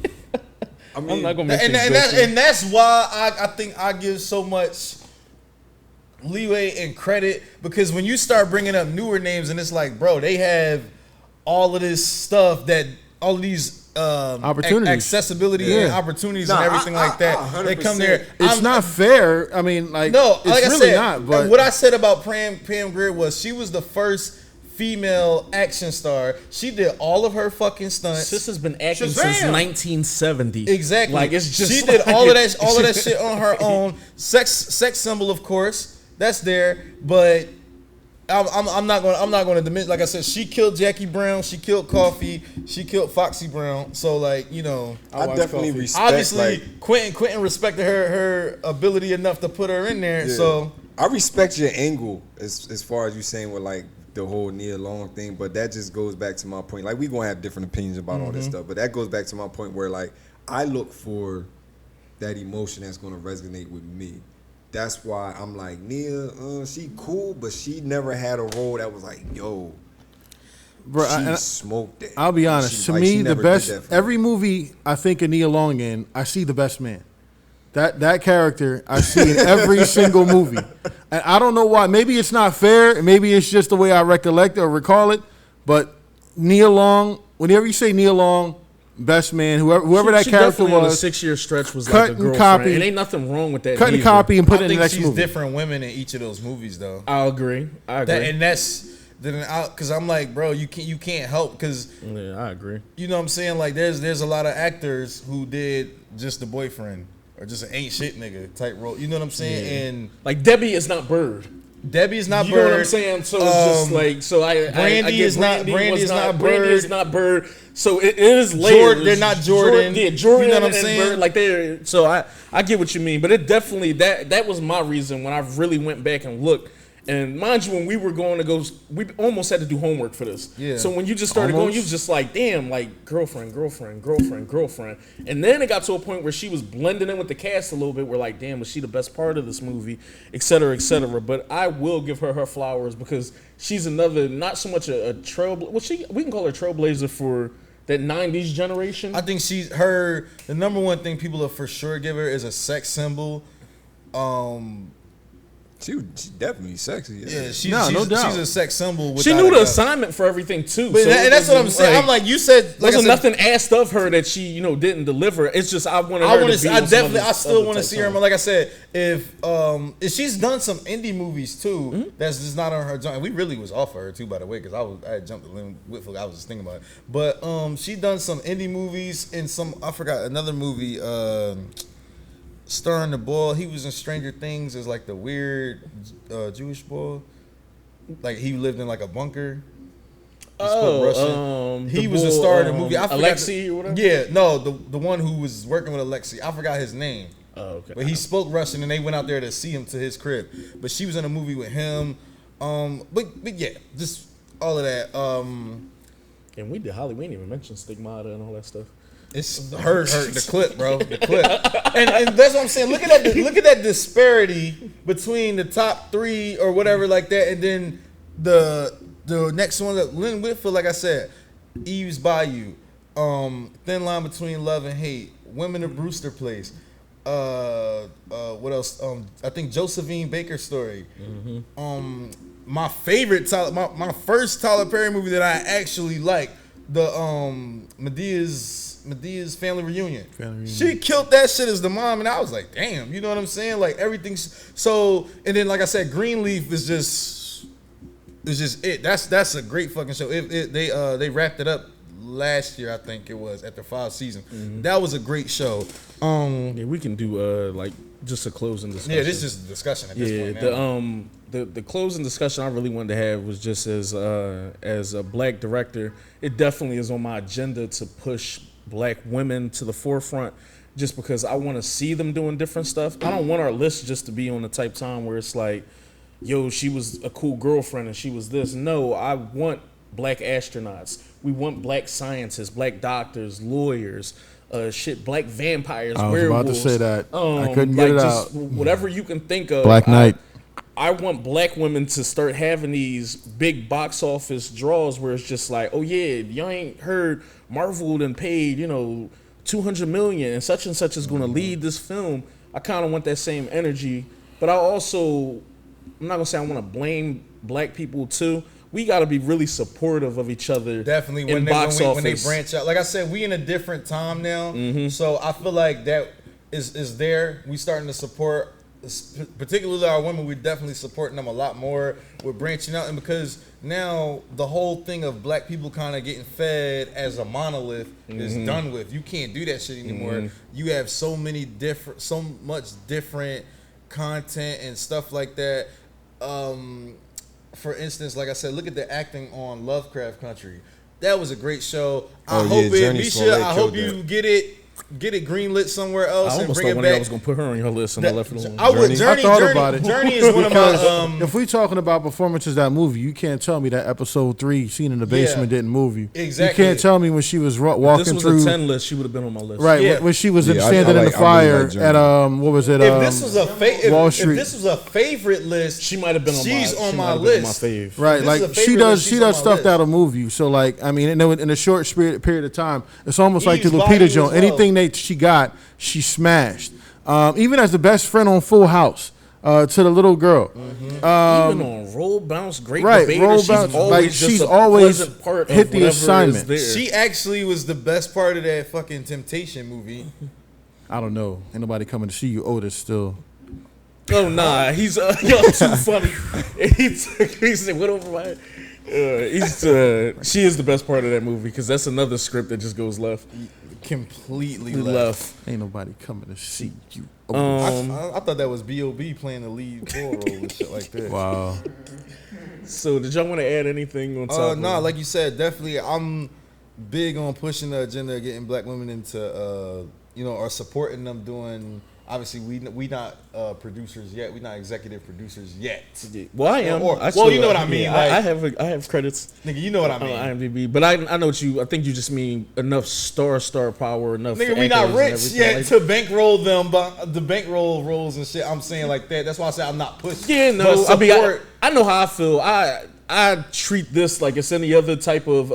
I mean, I'm not going to make and that's why I think I give so much leeway and credit, because when you start bringing up newer names and it's like, bro, they have all of this stuff, that all of these opportunities, accessibility and opportunities and everything like that. They come there. It's not fair. I mean, like, no, it's like really I said, not. But what I said about Pam Grier was she was the first female action star. She did all of her fucking stunts. Sis has been acting since 1970. Exactly. Like, it's just she did all of that shit on her own. Sex symbol, of course. That's there, but I'm not going to diminish. Like I said, she killed Jackie Brown, she killed Coffee, she killed Foxy Brown. So, like, you know, I definitely respect. Obviously, like, Quentin respected her ability enough to put her in there. Yeah. So I respect your angle as far as you saying with like the whole Nia Long thing, but that just goes back to my point. Like, we gonna have different opinions about all this stuff, but that goes back to my point where, like, I look for that emotion that's gonna resonate with me. That's why I'm like, Nia, she cool, but she never had a role that was like, yo, bro, she smoked that. I'll be honest. To me, the best, every movie I think of Nia Long in, I see the best man. That character I see in every single movie. And I don't know why. Maybe it's not fair. Maybe it's just the way I recollect it or recall it. But Nia Long, whenever you say Nia Long, best man, whoever that character was, a 6-year stretch was cut like a and girlfriend. copy. And ain't nothing wrong with that. Cut and copy and put it in the next she's movie. different women in each of those movies, though. I agree. And that's because I'm like, bro, you can't help, because I agree. You know what I'm saying? Like, there's a lot of actors who did just the boyfriend or just an ain't shit nigga type role. You know what I'm saying? Yeah. And like, Debbie is not Bird. Debbie is not you Bird. You know what I'm saying? So it's just like, so Brandy is not Bird. Brandy is not Bird. So it is layers. They're not Jordan. Jordan. You know what I'm and saying? Bird, like, they're. So I get what you mean, but it definitely that was my reason when I really went back and looked. And mind you, when we were going to go, we almost had to do homework for this. Yeah. So when you just started going, you was just like, damn, like, girlfriend. And then it got to a point where she was blending in with the cast a little bit. We're like, damn, was she the best part of this movie, et cetera, et cetera. But I will give her flowers, because she's another, not so much a trailblazer. Well, we can call her trailblazer for that 90s generation. I think the number one thing people will for sure give her is a sex symbol. She definitely sexy. Yeah, no doubt. She's a sex symbol. She knew the assignment for everything too. But and that's what I'm saying. I'm like, you said, like, wasn't nothing asked of her that she, didn't deliver. It's just I still want to see her. Like I said, if she's done some indie movies too, that's just not on her joint. We really was off of her too, by the way, because I had jumped to Lynn Whitfield. I was just thinking about it, but she done some indie movies and I forgot another movie. Starring the boy, he was in Stranger Things as like the weird Jewish boy. Like, he lived in like a bunker. He was a star in the movie. I forgot Alexei or whatever? Yeah, no, the one who was working with Alexei. I forgot his name. Oh, okay. But he spoke Russian, and they went out there to see him to his crib. But she was in a movie with him. But yeah, just all of that. And we did Holly. We didn't even mention Stigmata and all that stuff. It's the clip, bro. The clip. And that's what I'm saying. Look at that disparity between the top 3 or whatever like that, and then the next one, that Lynn Whitfield, like I said, Eve's Bayou, Thin Line Between Love and Hate, Women of Brewster Place. What else? I think Josephine Baker's Story. My favorite my first Tyler Perry movie that I actually liked, the Medea's Family Reunion. She killed that shit as the mom, and I was like, damn, you know what I'm saying? Like, everything's so. And then, like I said, Greenleaf is just it. That's a great fucking show. They wrapped it up last year, I think it was, after 5 seasons. That was a great show. Yeah, we can do like just a closing discussion. Yeah, this is just a discussion at this point now. The closing discussion I really wanted to have was just as a black director, it definitely is on my agenda to push black women to the forefront, just because I want to see them doing different stuff. I don't want our list just to be on the type time where it's like, yo, she was a cool girlfriend and she was this. No, I want black astronauts. We want black scientists, black doctors, lawyers, black vampires, I was werewolves. about to say that. I couldn't get it just out. whatever you can think of. Black Knight. I want black women to start having these big box office draws where it's just like, oh yeah, y'all ain't heard Marvel done paid, $200 million and such is going to lead this film. I kind of want that same energy, but I'm not gonna say I want to blame black people too. We got to be really supportive of each other. Definitely when they branch out. Like I said, we in a different time now, so I feel like that is there. We starting to support, particularly our women. We're definitely supporting them a lot more. We're branching out, and because now the whole thing of black people kind of getting fed as a monolith is done with. You can't do that shit anymore. You have so much different content and stuff like that. For instance, like I said, look at the acting on Lovecraft Country. That was a great show. I hope you get it greenlit somewhere else I and almost bring thought it one of y'all back. was gonna put her on your list and I left it alone. I would. I thought about it. Journey is one of my. If we talking about performances that move you, you can't tell me that episode 3 scene in the basement didn't move you. Exactly. You can't tell me when she was walking This was through. a 10 list. She would have been on my list. Right, Yeah. when she was Yeah, standing in the fire really like at what was it? If this was Wall if Street. this was a favorite list, She might have been on She's my on she my might have been list. on my fave. Right, This like is a she favorite does. list. She She's on does my stuff list. that'll move you. So like, I mean, in a short period of time, it's almost like the Eve's Lupita body joint. as well. Anything she got, she smashed. Even as the best friend on Full House to the little girl. Even on Roll Bounce, Great Right, Debater, Roll she's Bounce, always like, just she's a always pleasant part hit of the whatever assignment. is there. she actually was the best part of that fucking Temptation movie. I don't know. Ain't nobody coming to see you. Otis still. Oh nah, he's yo too funny. he said, "What over my?" She is the best part of that movie because that's another script that just goes left. Completely Left. Ain't nobody coming to see you. I thought that was B.O.B. playing the lead role and shit like that. Wow. So did y'all want to add anything on top? No, like you said, definitely. I'm big on pushing the agenda, of getting black women into, or supporting them doing. Obviously, we not producers yet. We not executive producers yet. Well, I am. Or- I well, you know what I mean, Yeah, like- I have credits. Nigga, you know what I mean. On IMDb, but I know what you. I think you just mean enough star power, enough. Nigga, we not accolades and rich everything yet like- to bankroll them, but the bankroll roles and shit. I'm saying like that. That's why I say I'm not pushing. Yeah, no. But support. I know how I feel. I treat this like it's any other type of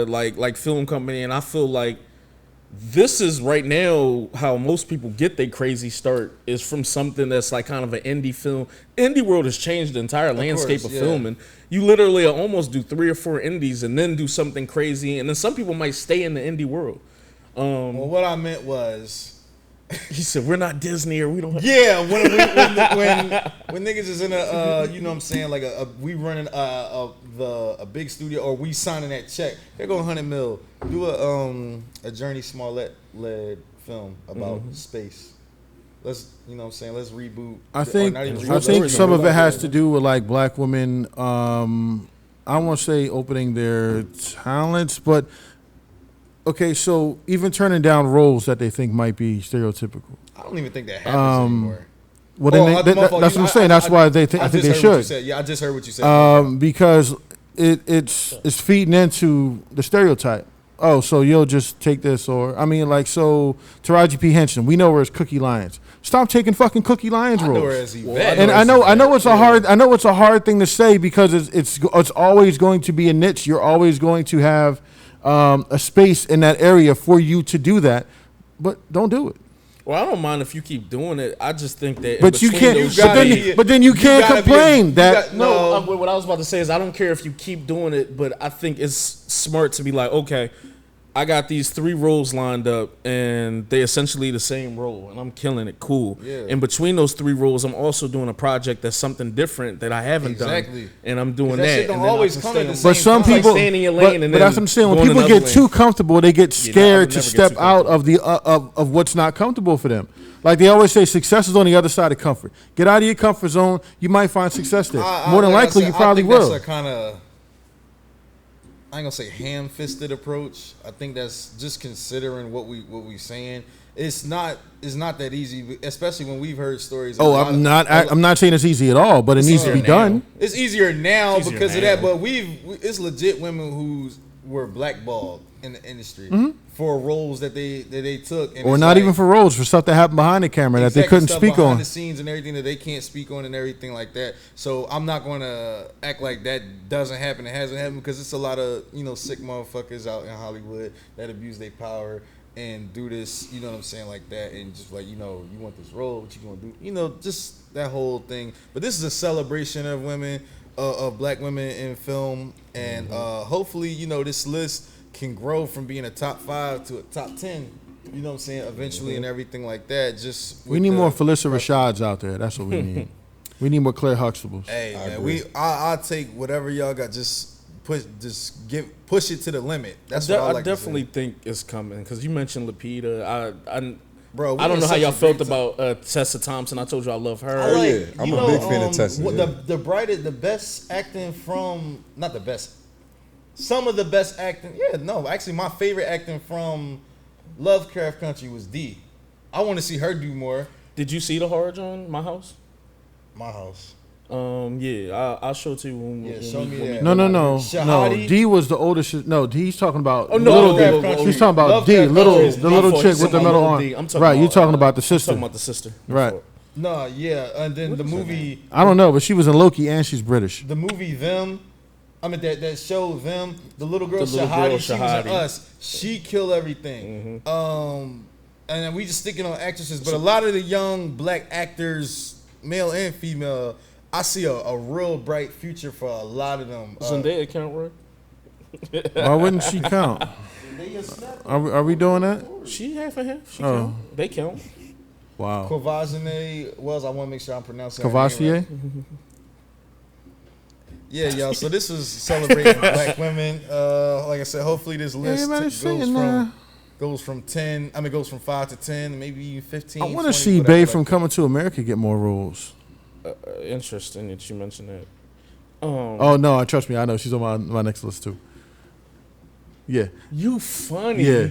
like film company, and I feel like this is right now how most people get their crazy start is from something that's like kind of an indie film. Indie world has changed the entire landscape of yeah. filming. You literally almost do 3 or 4 indies and then do something crazy, and then some people might stay in the indie world. Well, what I meant was. He said, "We're not Disney, or we don't." Have Yeah, when niggas is in a you know what I'm saying, like we running a big studio or we signing that check, they're going 100 mil. Do a Journey Smollett led film about space. Let's let's reboot. I think some of it has to do with like black women. I won't say opening their talents, but. Okay, so even turning down roles that they think might be stereotypical. I don't even think that happens anymore. Well, then that's what I'm saying. That's why they think. I think they should. Yeah, I just heard what you said. Because it's feeding into the stereotype. Oh, so you'll just take this, or I mean, like so. Taraji P. Henson, we know her as Cookie Lyons. Stop taking fucking Cookie Lyons roles. I know her as Yvette. And I know it's a hard thing to say because it's always going to be a niche. You're always going to have. A space in that area for you to do that, but don't do it. Well, I don't mind if you keep doing it. I just think that. But you can't. But then you can't complain that. No, what I was about to say is I don't care if you keep doing it, but I think it's smart to be like, okay, I got these 3 roles lined up, and they essentially the same role, and I'm killing it. Cool. Yeah. In between those 3 roles, I'm also doing a project that's something different that I haven't done, and I'm doing that shit don't and then always I can come stay at the on- But some It's like people. staying in your lane and But then that's what I'm saying. When going people another get lane. too comfortable, they get Yeah, I scared would to never get step too out of the of what's not comfortable for them. Like they always say, success is on the other side of comfort. Get out of your comfort zone. You might find success there. More than likely, you probably will. That's a kind of. I ain't gonna say ham-fisted approach. I think that's just considering what we saying. it's not that easy, especially when we've heard stories. Oh, I'm not saying it's easy at all, but it needs to be done. It's easier now It's easier because now. of that, but it's legit women who were blackballed in the industry for roles that they took, and Or it's not like, even for roles, for stuff that happened behind the camera that they exactly, couldn't stuff speak behind on. the scenes and everything that they can't speak on and everything like that. So I'm not going to act like that doesn't happen. It hasn't happened because it's a lot of sick motherfuckers out in Hollywood that abuse their power and do this, you know what I'm saying, like that, and just like, you want this role, what you gonna do, just that whole thing. But this is a celebration of women, of black women in film, and hopefully, this list can grow from being a top 5 to a top 10. You know what I'm saying? Eventually, and everything like that. We need more Phylicia Rashads out there. That's what we need. We need more Claire Huxtables. Hey man, I'll take whatever y'all got. Just push it to the limit. That's what I like. I definitely think it's coming because you mentioned Lupita. Bro, I don't know how y'all felt about Tessa Thompson. I told you I love her. Oh, yeah. I'm a big fan of Tessa. Yeah. The best acting from, not the best, some of the best acting. Yeah, no, actually, my favorite acting from Lovecraft Country was D. I want to see her do more. Did you see the horror, John? My House. My House. Yeah, I'll show it to you when Show me that. No. Shahadi? D was the oldest. No, D's talking about. Oh, no, little Lovecraft D. He's talking about D, Lovecraft the little Country. chick with the metal arm. I'm talking Right, about, you're talking about the sister. I'm talking about the sister. Right. No, yeah, and then the movie. I don't know, but she was in Loki and she's British. The movie Them. I mean that show Them. The little girl The little Shahadi. girl, She was Shahadi. in Us. She killed everything. And then we just sticking on actresses, but a lot of the young black actors, male and female, I see a real bright future for a lot of them. Zendaya count, right? Why wouldn't she count? Are we doing that? She half and half. She count. They count. Wow. Courvoisier Wells. I want to make sure I'm pronouncing her name Cavassier? right. Yeah, y'all. So this was celebrating black women. Like I said, hopefully this list goes from 10. I mean, goes from 5 to 10, maybe 15. I want 20, to see whatever, Bae like from that. Coming to America get more roles. Interesting that you mentioned that. Oh no, trust me, I know she's on my next list too. Yeah, You funny. yeah,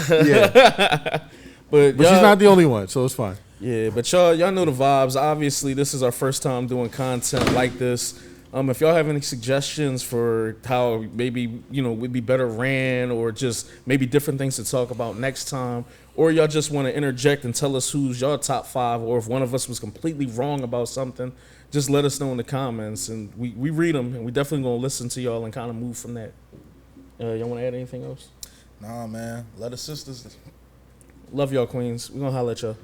yeah. But But she's not the only one, so it's fine. Yeah, but y'all know the vibes. Obviously, this is our first time doing content like this. If y'all have any suggestions for how maybe would be better ran, or just maybe different things to talk about next time, or y'all just want to interject and tell us who's your top 5, or if one of us was completely wrong about something, just let us know in the comments, and we read them, and we definitely gonna listen to y'all and kind of move from that. Y'all want to add anything else? Nah, man. Let us sisters. Love y'all, queens. We gonna holler at y'all.